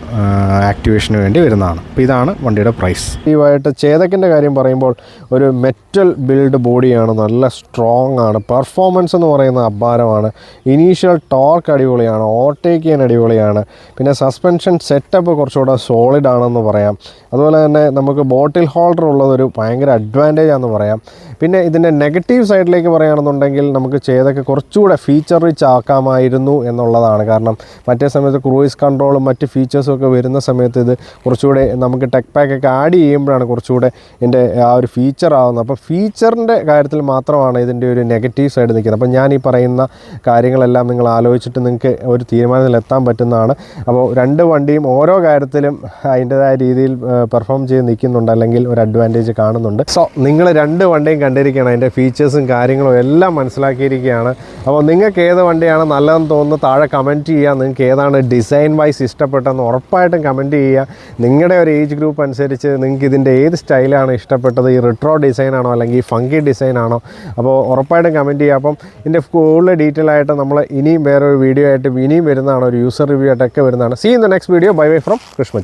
ആക്ടിവേഷന് വേണ്ടി വരുന്നതാണ്. അപ്പോൾ ഇതാണ് വണ്ടിയുടെ പ്രൈസ്. ഈവായിട്ട് ചേതക്കിൻ്റെ കാര്യം പറയുമ്പോൾ ഒരു മെറ്റൽ ബിൽഡ് ബോഡിയാണ്, നല്ല സ്ട്രോങ് ആണ്. പെർഫോമൻസ് എന്ന് പറയുന്നത് അപാരമാണ്. ഇനീഷ്യൽ ടോർക്ക് അടിപൊളിയാണ്, ഓവർടേക്ക് ചെയ്യാൻ അടിപൊളിയാണ്. പിന്നെ സസ്പെൻഷൻ സെറ്റപ്പ് കുറച്ചുകൂടെ സോളിഡ് ആണെന്ന് പറയാം. അതുപോലെ തന്നെ നമുക്ക് ബോട്ടിൽ ഹോൾഡർ ഉള്ളതൊരു ഭയങ്കര അഡ്വാൻറ്റേജ് ആണെന്ന് പറയാം. പിന്നെ ഇതിൻ്റെ നെഗറ്റീവ് സൈഡിലേക്ക് പറയുകയാണെന്നുണ്ടെങ്കിൽ നമുക്ക് ചേതക്ക് കുറച്ചുകൂടെ ഫീച്ചർ റിച്ച് ആക്കാമായിരുന്നു എന്നുള്ളതാണ്. കാരണം മറ്റേ സമയത്ത് ക്രൂയിസ് കൺട്രോളും മറ്റ് ഫീച്ചേഴ്സും ഒക്കെ വരുന്ന സമയത്ത് ഇത് കുറച്ചുകൂടെ നമുക്ക് ടെക് പാക്കൊക്കെ ആഡ് ചെയ്യുമ്പോഴാണ് കുറച്ചുകൂടെ ഇതിൻ്റെ ആ ഒരു ഫീച്ചർ ആവുന്നത്. അപ്പോൾ ഫീച്ചറിൻ്റെ കാര്യത്തിൽ മാത്രമാണ് ഇതിൻ്റെ ഒരു നെഗറ്റീവ് സൈഡ് നിൽക്കുന്നത്. അപ്പോൾ ഞാൻ ഈ പറയുന്ന കാര്യങ്ങളെല്ലാം നിങ്ങൾ ആലോചിച്ചിട്ട് നിങ്ങൾക്ക് ഒരു തീരുമാനത്തിൽ എത്താൻ പറ്റുന്നതാണ്. അപ്പോൾ രണ്ട് വണ്ടിയും ഓരോ കാര്യത്തിലും അതിൻ്റെതായ രീതിയിൽ പെർഫോം ചെയ്ത് നിൽക്കുന്നുണ്ട്, അല്ലെങ്കിൽ ഒരു അഡ്വാൻറ്റേജ് കാണുന്നുണ്ട്. സോ നിങ്ങൾ രണ്ട് വണ്ടിയും കണ്ടിരിക്കുകയാണ്, അതിൻ്റെ ഫീച്ചേഴ്സും കാര്യങ്ങളും എല്ലാം മനസ്സിലാക്കിയിരിക്കുകയാണ്. അപ്പോൾ നിങ്ങൾക്ക് ഏത് വണ്ടിയാണ് നല്ലതെന്ന് തോന്നുന്നു താഴെ കമൻറ്റ് ചെയ്യുക. നിങ്ങൾക്ക് ഏതാണ് ഡിസൈൻ വൈസ് ഇഷ്ടപ്പെട്ടതെന്ന് ഉറപ്പായിട്ടും കമൻറ്റ് ചെയ്യുക. നിങ്ങളുടെ ഒരു ഏജ് ഗ്രൂപ്പ് അനുസരിച്ച് നിങ്ങൾക്ക് ഇതിൻ്റെ ഏത് സ്റ്റൈലാണ് ഇഷ്ടപ്പെട്ടത്, ഈ റിട്രോ ഡിസൈനാണോ അല്ലെങ്കിൽ ഈ ഫങ്കി ഡിസൈനാണോ? അപ്പോൾ ഉറപ്പായിട്ടും കമൻറ്റ് ചെയ്യുക. അപ്പം ഇതിൻ്റെ കൂടുതൽ ഡീറ്റെയിൽ ആയിട്ട് നമ്മൾ ഇനിയും വേറൊരു വീഡിയോ ആയിട്ട് ഇനിയും വരുന്നതാണ്, ഒരു യൂസർ റിവ്യൂ ആയിട്ടൊക്കെ വരുന്നതാണ്. See in the next video. Bye bye from Krishna.